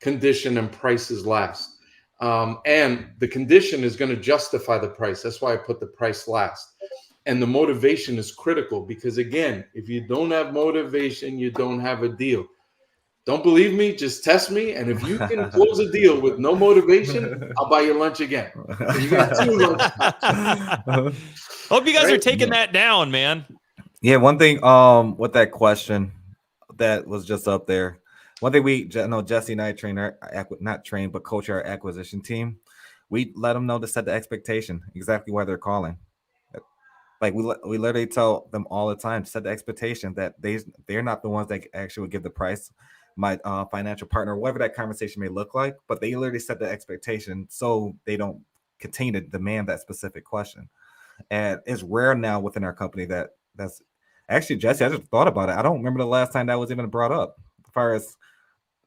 condition, and price is last. And the condition is going to justify the price. That's why I put the price last. And the motivation is critical because, again, if you don't have motivation, you don't have a deal. Don't believe me? Just test me. And if you can close a deal with no motivation, I'll buy you lunch again. So you get 2 lunch. Hope you guys are taking that down, man. Yeah, one thing with that question that was just up there. One thing Jesse and I but coach our acquisition team. We let them know to set the expectation, exactly why they're calling. Like we literally tell them all the time to set the expectation that they're not the ones that actually would give the price. My financial partner, whatever that conversation may look like, but they literally set the expectation so they don't continue to demand that specific question. And it's rare now within our company that's actually, Jesse, I just thought about it. I don't remember the last time that was even brought up as far as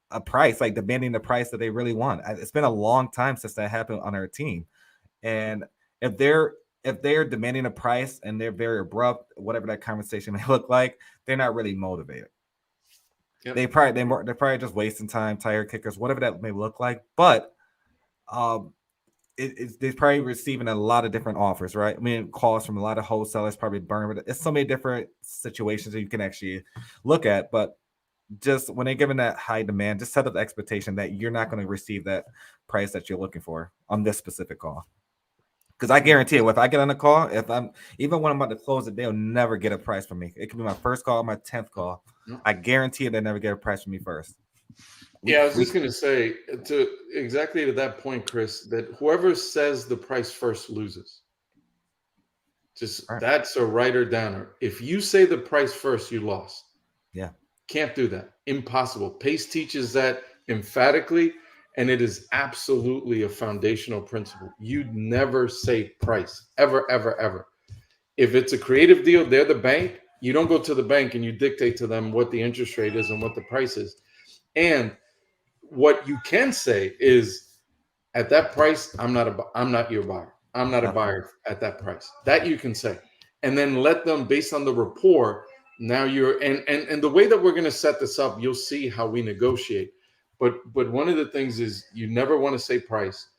a price, like demanding the price that they really want. It's been a long time since that happened on our team. And if they're demanding a price and they're very abrupt, whatever that conversation may look like, they're not really motivated. Yep. They're probably just wasting time, tire kickers, whatever that may look like. But they're probably receiving a lot of different offers, right? I mean, calls from a lot of wholesalers, probably burn. But it's so many different situations that you can actually look at. But just when they're given that high demand, just set up the expectation that you're not going to receive that price that you're looking for on this specific call. Because I guarantee you, if I get on a call, even when I'm about to close it, they'll never get a price from me. It could be my first call, my 10th call. I guarantee you they'll never get a price from me first. I was just going to say exactly to that point, Chris, that whoever says the price first loses. That's a writer downer. If you say the price first, you lost. Yeah. Can't do that. Impossible. Pace teaches that emphatically, and it is absolutely a foundational principle. You never say price, ever, ever, ever. If it's a creative deal, they're the bank. You don't go to the bank and you dictate to them what the interest rate is and what the price is. And what you can say is, at that price, I'm not your buyer. I'm not a buyer at that price. That you can say. And then let them, based on the rapport, now you're, and the way that we're going to set this up, you'll see how we negotiate. But one of the things is you never want to say price.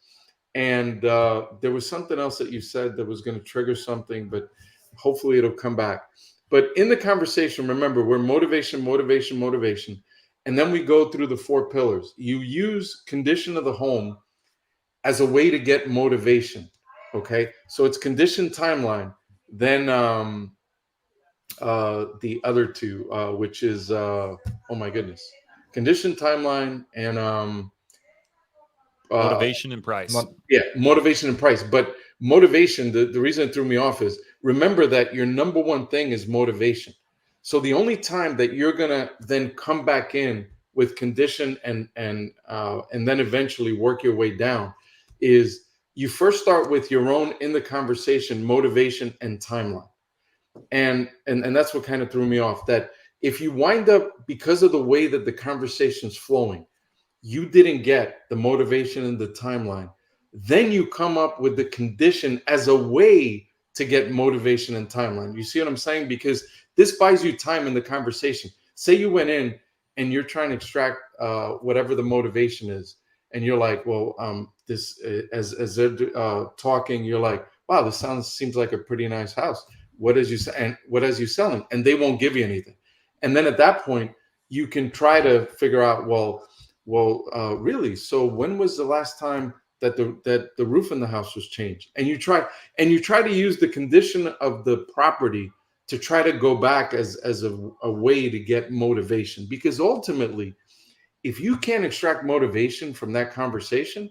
And there was something else that you said that was going to trigger something, but hopefully it'll come back. But in the conversation, remember, we're motivation, motivation, motivation. And then we go through the 4 pillars. You use condition of the home as a way to get motivation. Okay. So it's condition, timeline. Then the other 2, which is, oh my goodness, condition, timeline, and motivation and price. Motivation and price. But motivation, the reason it threw me off is, remember that your number one thing is motivation. So the only time that you're gonna then come back in with condition and then eventually work your way down is you first start with your own, in the conversation, motivation and timeline. And that's what kind of threw me off, that if you wind up, because of the way that the conversation's flowing, you didn't get the motivation and the timeline, then you come up with the condition as a way to get motivation and timeline. You see what I'm saying? Because this buys you time in the conversation. Say you went in and you're trying to extract whatever the motivation is, and you're like, well, this as they're talking, you're like, wow, this seems like a pretty nice house. What is you selling? And they won't give you anything. And then at that point, you can try to figure out, well, really? So when was the last time that the roof in the house was changed? And you try to use the condition of the property to try to go back as a way to get motivation. Because ultimately, if you can't extract motivation from that conversation,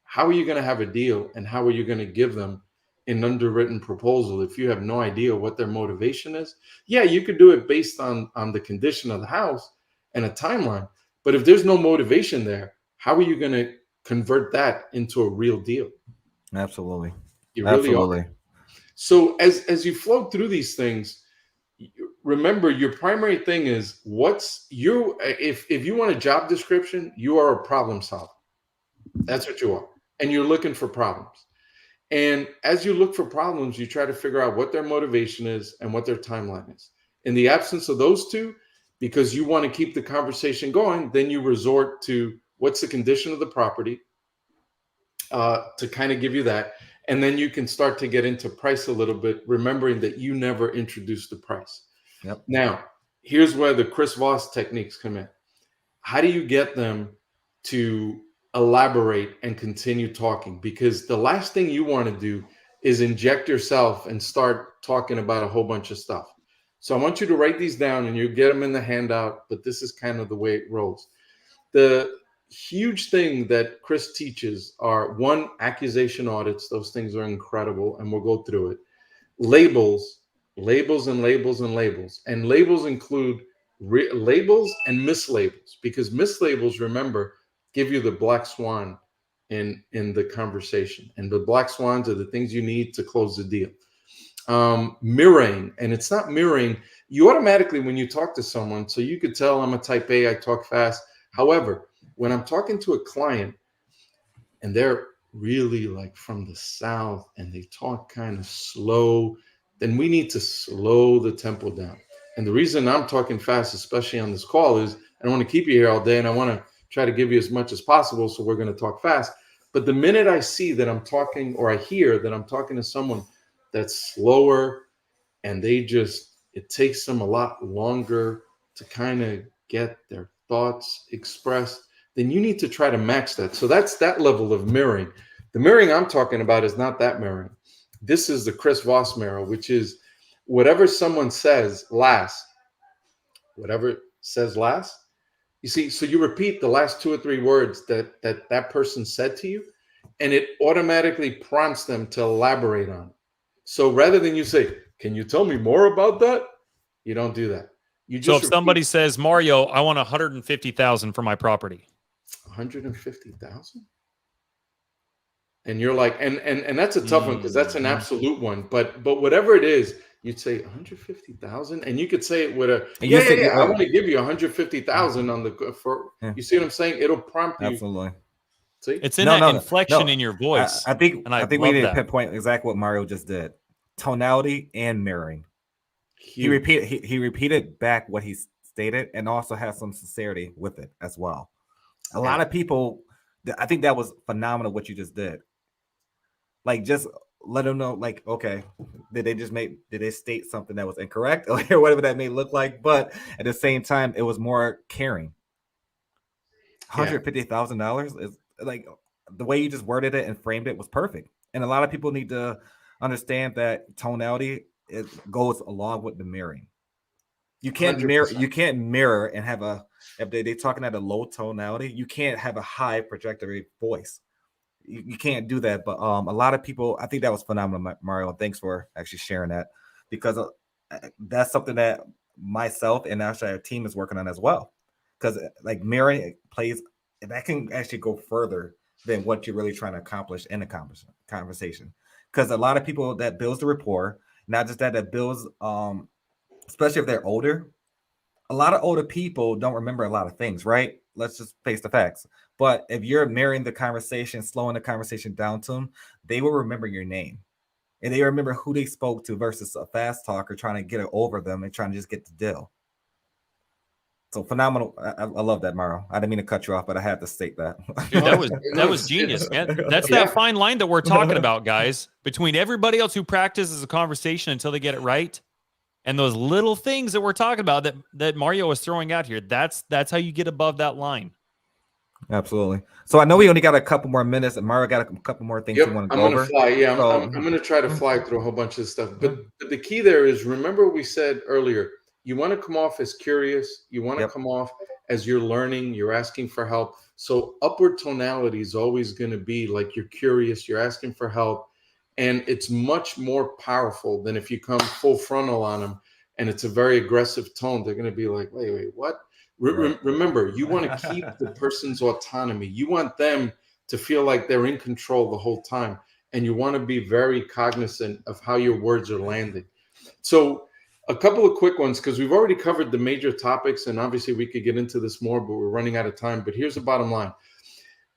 how are you going to have a deal, and how are you going to give them an underwritten proposal if you have no idea what their motivation is? Yeah, you could do it based on the condition of the house, and a timeline. But if there's no motivation there, how are you going to convert that into a real deal? Absolutely. You really Absolutely. are. So as you flow through these things, remember your primary thing is if you want a job description, you are a problem solver. That's what you are. And you're looking for problems. And as you look for problems, you try to figure out what their motivation is and what their timeline is. In the absence of those two, because you want to keep the conversation going, then you resort to what's the condition of the property to kind of give you that. And then you can start to get into price a little bit, remembering that you never introduced the price. Yep. Now, here's where the Chris Voss techniques come in. How do you get them to elaborate and continue talking? Because the last thing you want to do is inject yourself and start talking about a whole bunch of stuff. So I want you to write these down, and you get them in the handout, but this is kind of the way it rolls. The huge thing that Chris teaches are, one, accusation audits. Those things are incredible, and we'll go through it. Labels, labels and labels and labels. And labels include labels and mislabels, because mislabels, remember, give you the black swan in the conversation. And the black swans are the things you need to close the deal. Mirroring, and it's not mirroring. You automatically, when you talk to someone, so you could tell I'm a type A, I talk fast. However, when I'm talking to a client and they're really like from the South and they talk kind of slow, then we need to slow the tempo down. And the reason I'm talking fast, especially on this call, is I don't want to keep you here all day, and I want to try to give you as much as possible. So we're going to talk fast. But the minute I see that I'm talking, or I hear that I'm talking to someone that's slower, and it takes them a lot longer to kind of get their thoughts expressed, then you need to try to match that. So that's that level of mirroring. The mirroring I'm talking about is not that mirroring. This is the Chris Voss mirror, which is whatever someone says last, whatever says last. You see, so you repeat the last 2 or 3 words that person said to you, and it automatically prompts them to elaborate on it. So rather than you say, "Can you tell me more about that?" You don't do that. You just So if somebody says, "Mario, I want 150,000 for my property." 150,000? And you're like, and that's a tough one, because that's an absolute one. But whatever it is, you'd say 150,000, and you could say it with a I want to give you 150,000 on the for. Yeah. You see what I'm saying? It'll prompt you. Absolutely. See? It's in that inflection in your voice. I think we need that. to pinpoint exactly what Mario just did. Tonality and mirroring. Huge. He repeated back what he stated, and also has some sincerity with it as well. A lot of people, I think that was phenomenal what you just did. Like, just let them know, like, okay, did they state something that was incorrect or whatever that may look like? But at the same time, it was more caring. $150,000 is like, the way you just worded it and framed it was perfect. And a lot of people need to understand that tonality goes along with the mirroring. You can't 100%. Mirror. You can't mirror and have if they're talking at a low tonality, you can't have a high trajectory voice. You can't do that. But a lot of people, I think that was phenomenal, Mario. Thanks for actually sharing that, because that's something that myself and actually our team is working on as well. Because like mirroring plays, that can actually go further than what you're really trying to accomplish in a conversation. Because a lot of people, that builds the rapport, not just that builds, especially if they're older. A lot of older people don't remember a lot of things, right? Let's just face the facts. But if you're mirroring the conversation, slowing the conversation down to them, they will remember your name. And they remember who they spoke to, versus a fast talker trying to get it over them and trying to just get the deal. So phenomenal. I love that, Mario. I didn't mean to cut you off, but I had to state that. Dude, that was genius, man. That's that fine line that we're talking about, guys. Between everybody else who practices a conversation until they get it right, and those little things that we're talking about that Mario is throwing out here, that's how you get above that line. Absolutely. So I know we only got a couple more minutes, and Mario got a couple more things you want to go over. I'm going to fly. Yeah, so, I'm going to try to fly through a whole bunch of stuff. But the key there is, remember we said earlier, you want to come off as curious. You want to come off as you're learning. You're asking for help. So upward tonality is always going to be like you're curious. You're asking for help. And it's much more powerful than if you come full frontal on them and it's a very aggressive tone, they're going to be like, wait, what? Right. Remember, you want to keep the person's autonomy. You want them to feel like they're in control the whole time. And you want to be very cognizant of how your words are landing. So a couple of quick ones, because we've already covered the major topics, and obviously we could get into this more, but we're running out of time. But here's the bottom line.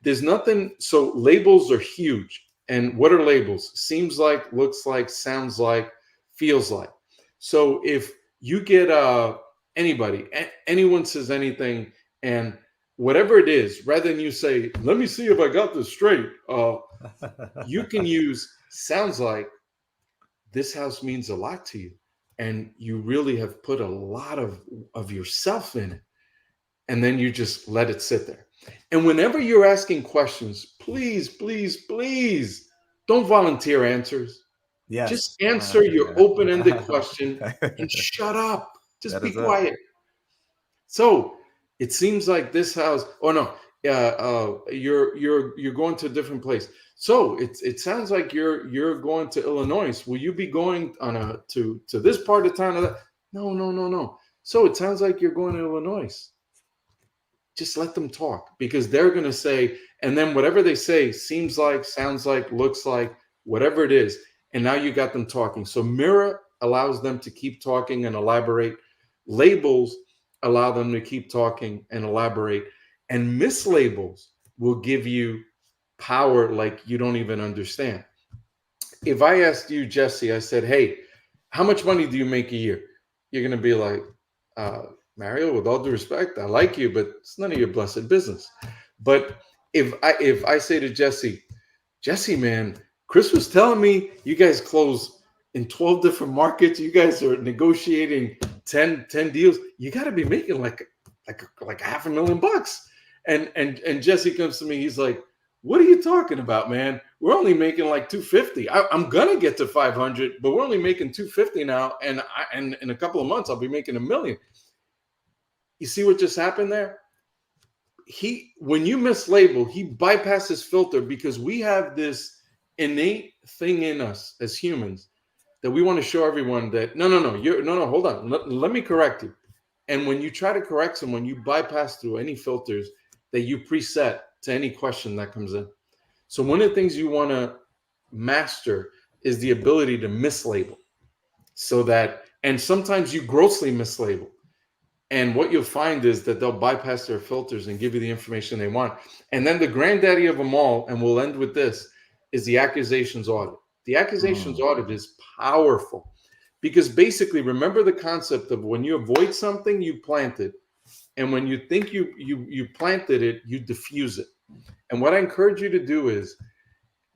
There's nothing. So labels are huge. And what are labels? Seems like, looks like, sounds like, feels like. So if you get anybody, anyone says anything, and whatever it is, rather than you say, let me see if I got this straight, you can use sounds like, this house means a lot to you. And you really have put a lot of yourself in it. And then you just let it sit there. And whenever you're asking questions, please, please, please don't volunteer answers. Yes. Just answer your open-ended question and shut up. Just be quiet. So it seems like this house, oh no, you're going to a different place. So it sounds like you're going to Illinois. Will you be going on to this part of town or that? No. So it sounds like you're going to Illinois. Just let them talk, because they're going to say, and then whatever they say seems like, sounds like, looks like, whatever it is. And now you got them talking. So mirror allows them to keep talking and elaborate. Labels allow them to keep talking and elaborate. And mislabels will give you power like you don't even understand. If I asked you, Jesse, I said, hey, how much money do you make a year? You're going to be like, Mario, with all due respect, I like you, but it's none of your blessed business. But if I say to Jesse, man, Chris was telling me you guys close in 12 different markets. You guys are negotiating 10 deals. You got to be making like $500,000. And Jesse comes to me. He's like, what are you talking about, man? We're only making like 250. I'm gonna get to 500, but we're only making 250 now. And in a couple of months, I'll be making $1 million. You see what just happened there? When you mislabel, he bypasses filter, because we have this innate thing in us as humans that we want to show everyone that no, hold on. Let me correct you. And when you try to correct someone, you bypass through any filters that you preset to any question that comes in. So one of the things you want to master is the ability to mislabel, so that, and sometimes you grossly mislabel. And what you'll find is that they'll bypass their filters and give you the information they want. And then the granddaddy of them all, and we'll end with this, is the accusations audit. The accusations audit is powerful, because basically, remember the concept of when you avoid something, you plant it. And when you think you planted it, you diffuse it. And what I encourage you to do is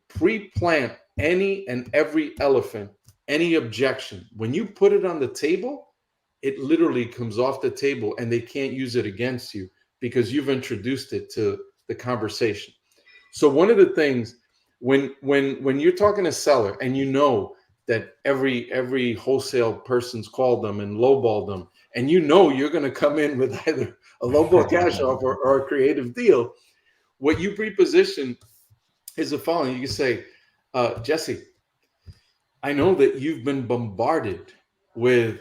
pre-plant any and every elephant, any objection. When you put it on the table, it literally comes off the table, and they can't use it against you because you've introduced it to the conversation. So one of the things, when you're talking to a seller and you know that every wholesale person's called them and lowballed them, and you know you're going to come in with either a lowball cash offer or a creative deal, what you pre-position is the following. You can say, Jesse, I know that you've been bombarded with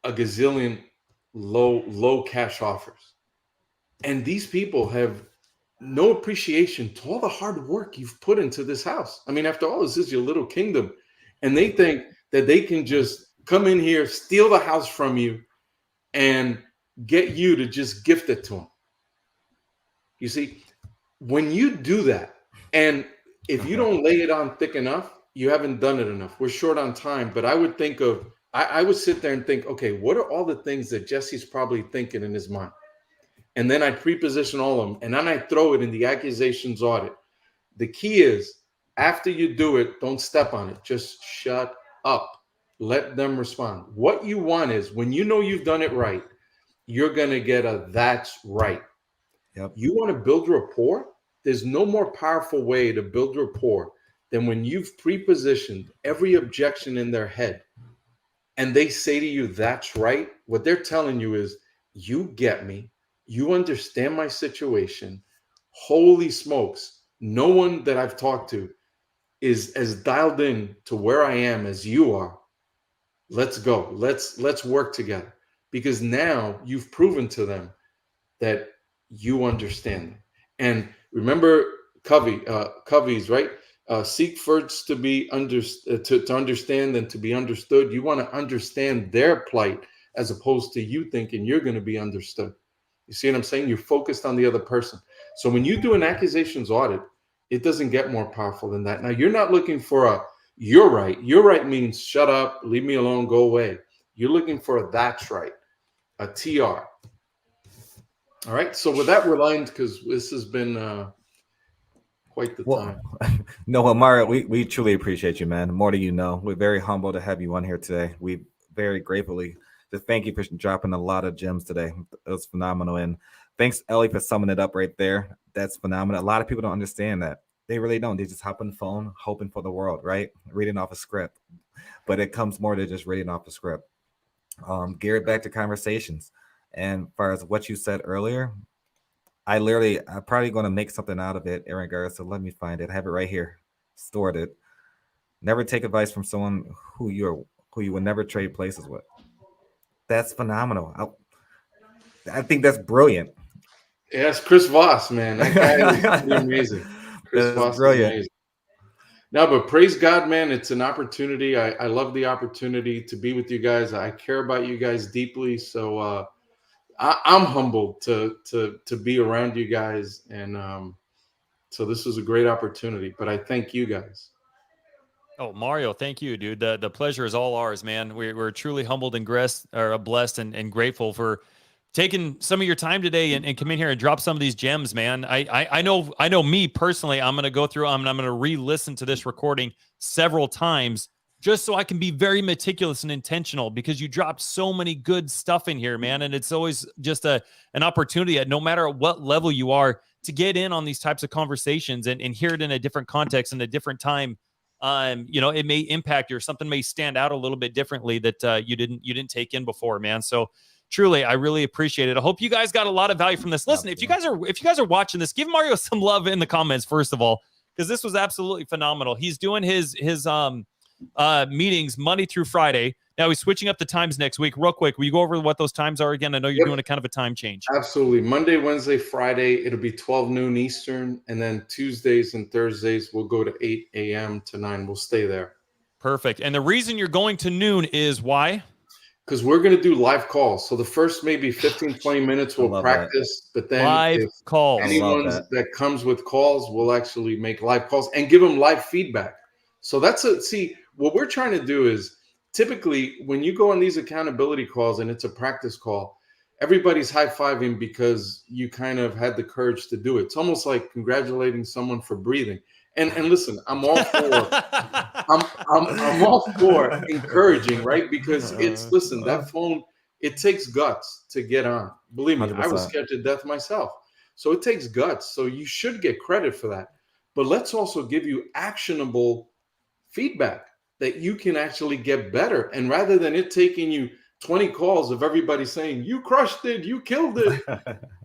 a gazillion low cash offers, and these people have no appreciation to all the hard work you've put into this house. I mean, after all, this is your little kingdom, and they think that they can just come in here, steal the house from you, and get you to just gift it to them. You see, when you do that, and if you don't lay it on thick enough, you haven't done it enough. We're short on time, but I would think of, I would sit there and think, okay, what are all the things that Jesse's probably thinking in his mind? And then I pre-position all of them, and then I throw it in the accusations audit. The key is, after you do it, don't step on it. Just shut up. Let them respond. What you want is, when you know you've done it right, you're going to get a that's right. Yep. You want to build rapport? There's no more powerful way to build rapport than when you've pre-positioned every objection in their head, and they say to you, that's right. What they're telling you is, you get me. You understand my situation. Holy smokes. No one that I've talked to is as dialed in to where I am as you are. Let's go. Let's work together, because now you've proven to them that you understand them. And remember Covey's, right? Seek first to be to understand and to be understood. You want to understand their plight as opposed to you thinking you're going to be understood. You see what I'm saying? You're focused on the other person. So when you do an accusations audit, it doesn't get more powerful than that. Now, you're not looking for a you're right. You're right means shut up, leave me alone, go away. You're looking for a that's right, a TR. All right. So with that, we're lined, because this has been quite the time. No, well, Mario, we truly appreciate you, man. More do you know. We're very humbled to have you on here today. We very gratefully to thank you for dropping a lot of gems today. It was phenomenal. And thanks, Ellie, for summing it up right there. That's phenomenal. A lot of people don't understand that. They really don't. They just hop on the phone, hoping for the world, right? Reading off a script. But it comes more to just reading off a script. Geared back to conversations. And as far as what you said earlier, I'm probably going to make something out of it, Aaron Garza. So let me find it. I have it right here. Stored it. Never take advice from someone who you would never trade places with. That's phenomenal. I think that's brilliant. Yes, Chris Voss, man. That guy is amazing. Chris Voss is amazing. No, but praise God, man. It's an opportunity. I love the opportunity to be with you guys. I care about you guys deeply. So I'm humbled to be around you guys. And so this was a great opportunity. But I thank you guys. Oh, Mario, thank you, dude. The pleasure is all ours, man. We're truly humbled and blessed and grateful for taking some of your time today and come in here and drop some of these gems, man. I know me personally, I'm going to go through, I'm going to re-listen to this recording several times just so I can be very meticulous and intentional, because you dropped so many good stuff in here, man. And it's always just an opportunity at no matter what level you are to get in on these types of conversations and hear it in a different context and a different time. It may impact you, or something may stand out a little bit differently that you didn't take in before, man. So truly, I really appreciate it. I hope you guys got a lot of value from this. Listen, if you guys are watching this, give Mario some love in the comments, first of all, because this was absolutely phenomenal. He's doing his meetings Monday through Friday. Now he's switching up the times next week. Real quick, will you go over what those times are again? I know you're doing a kind of a time change. Absolutely. Monday, Wednesday, Friday, it'll be 12 noon Eastern. And then Tuesdays and Thursdays, we'll go to 8 a.m. to 9. We'll stay there. Perfect. And the reason you're going to noon is why? Because we're going to do live calls. So the first maybe 15, 20 minutes we'll practice. But then live calls. Anyone that comes with calls, we'll actually make live calls and give them live feedback. So see, what we're trying to do is, typically when you go on these accountability calls and it's a practice call, everybody's high-fiving because you kind of had the courage to do it. It's almost like congratulating someone for breathing. And listen, I'm all for I'm all for encouraging, right? Because listen, that phone, it takes guts to get on. Believe me, 100%. I was scared to death myself. So it takes guts. So you should get credit for that. But let's also give you actionable feedback that you can actually get better. And rather than it taking you 20 calls of everybody saying, you crushed it, you killed it,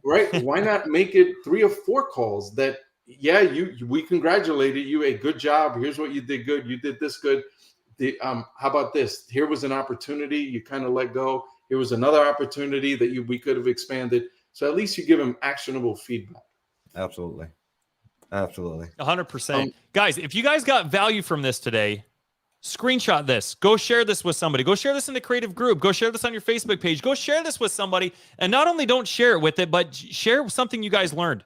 right? Why not make it 3 or 4 calls that, yeah, we congratulated you. Hey, good job. Here's what you did good. You did this good. How about this? Here was an opportunity. You kind of let go. Here was another opportunity that we could have expanded. So at least you give them actionable feedback. Absolutely. 100%. Guys, if you guys got value from this today, screenshot this. Go share this with somebody. Go share this in the creative group. Go share this on your Facebook page. Go share this with somebody. And not only don't share it with it, but share something you guys learned.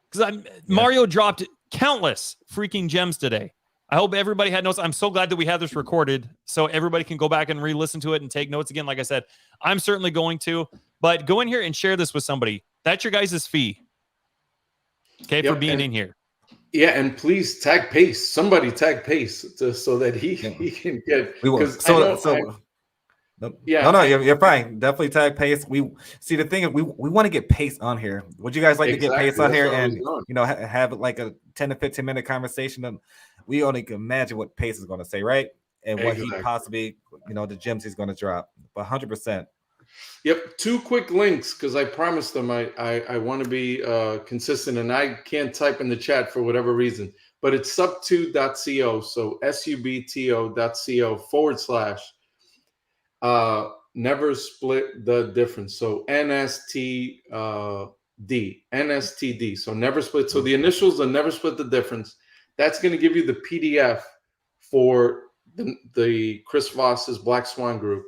Because Mario dropped countless freaking gems today. I hope everybody had notes. I'm so glad that we have this recorded so everybody can go back and re-listen to it and take notes again. Like I said, I'm certainly going to. But go in here and share this with somebody. That's your guys' fee. Okay, for being in here. Yeah, and please tag Pace. Somebody tag Pace so that he can get. We will. You're fine. Definitely tag Pace. We see the thing is we want to get Pace on here. Would you guys like to get Pace on here and have like a 10 to 15 minute conversation? And we only can imagine what Pace is going to say, right? And what he possibly, the gems he's going to drop. But 100%. Yep. 2 quick links, because I promised them I want to be consistent, and I can't type in the chat for whatever reason. But it's sub2.co. So subto.co never split the difference. So NSTD. So never split. So the initials are never split the difference. That's going to give you the PDF for the Chris Voss's Black Swan group.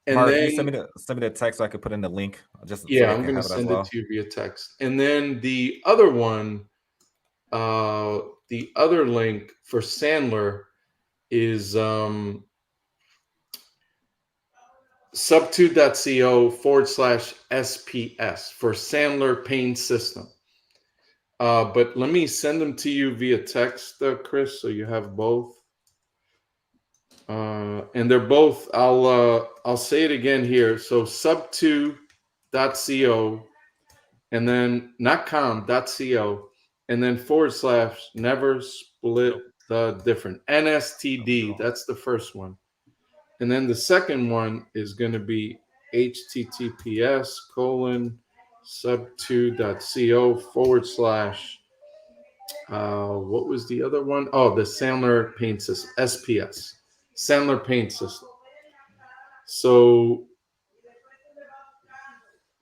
And Mark, then you send me the text so I could put in the link just so yeah, they I'm can going to have it as send well. it to you via text. And then the other one, the other link for Sandler is sub2.co/SPS for Sandler Pain System. But let me send them to you via text, Chris, so you have both. And they're both, I'll say it again here. So sub2.co and then not com.co and then / never split the different NSTD. That's the first one. And then the second one is going to be https:/sub2.co/ what was the other one? Oh, the Sandler Pain System, SPS, Sandler Pain System. So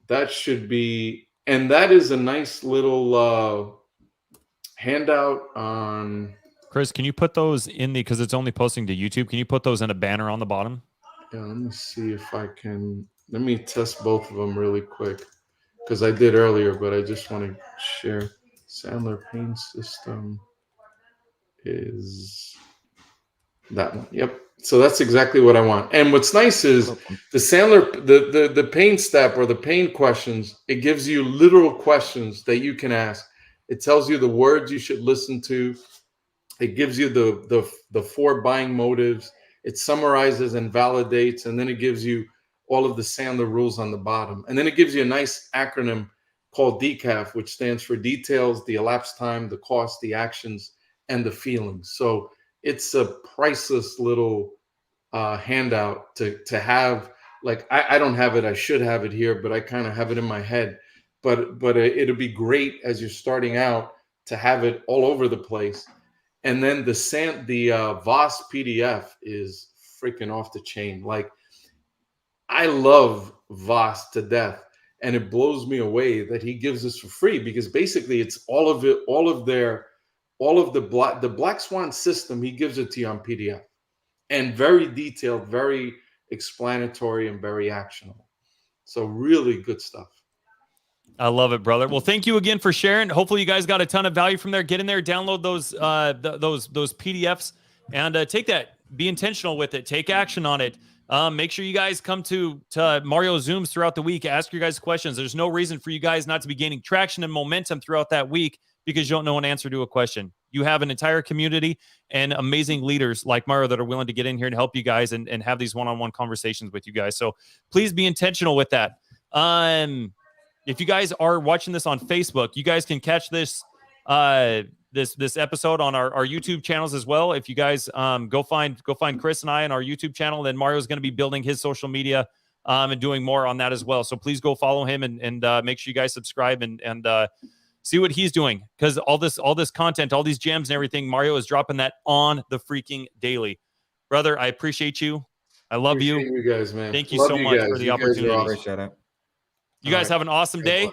that should be, and that is a nice little handout on. Chris, can you put those in the, because it's only posting to YouTube, can you put those in a banner on the bottom? Yeah, let me see if I can. Let me test both of them really quick because I did earlier, but I just want to share. Sandler Pain System is that one. Yep. So that's exactly what I want. And what's nice is the Sandler, the pain step or the pain questions, it gives you literal questions that you can ask. It tells you the words you should listen to. It gives you the 4 buying motives. It summarizes and validates, and then it gives you all of the Sandler rules on the bottom. And then it gives you a nice acronym called DECAF, which stands for details, the elapsed time, the cost, the actions, and the feelings. So it's a priceless little handout to have. Like I don't have it. I should have it here, but I kind of have it in my head. But it'll be great as you're starting out to have it all over the place. And then the Voss PDF is freaking off the chain. Like I love Voss to death, and it blows me away that he gives this for free because basically it's all of it, all of the Black Swan system. He gives it to you on PDF, and very detailed, very explanatory, and very actionable. So really good stuff. I love it, brother. Well, thank you again for sharing. Hopefully you guys got a ton of value from there. Get in there, download those those PDFs, and take that. Be intentional with it. Take action on it. Make sure you guys come to Mario Zooms throughout the week. Ask your guys questions. There's no reason for you guys not to be gaining traction and momentum throughout that week because you don't know an answer to a question. You have an entire community and amazing leaders like Mario that are willing to get in here and help you guys and have these one-on-one conversations with you guys. So please be intentional with that. If you guys are watching this on Facebook, you guys can catch this this episode on our YouTube channels as well. If you guys go find Chris and I on our YouTube channel, then Mario's going to be building his social media and doing more on that as well. So please go follow him and make sure you guys subscribe and see what he's doing, because all this content, all these gems and everything, Mario is dropping that on the freaking daily. Brother, I appreciate you. I love Appreciate you. you guys, man. Thank you love so you much guys. for the You guys are opportunity. awesome. Appreciate it. You guys have an awesome day.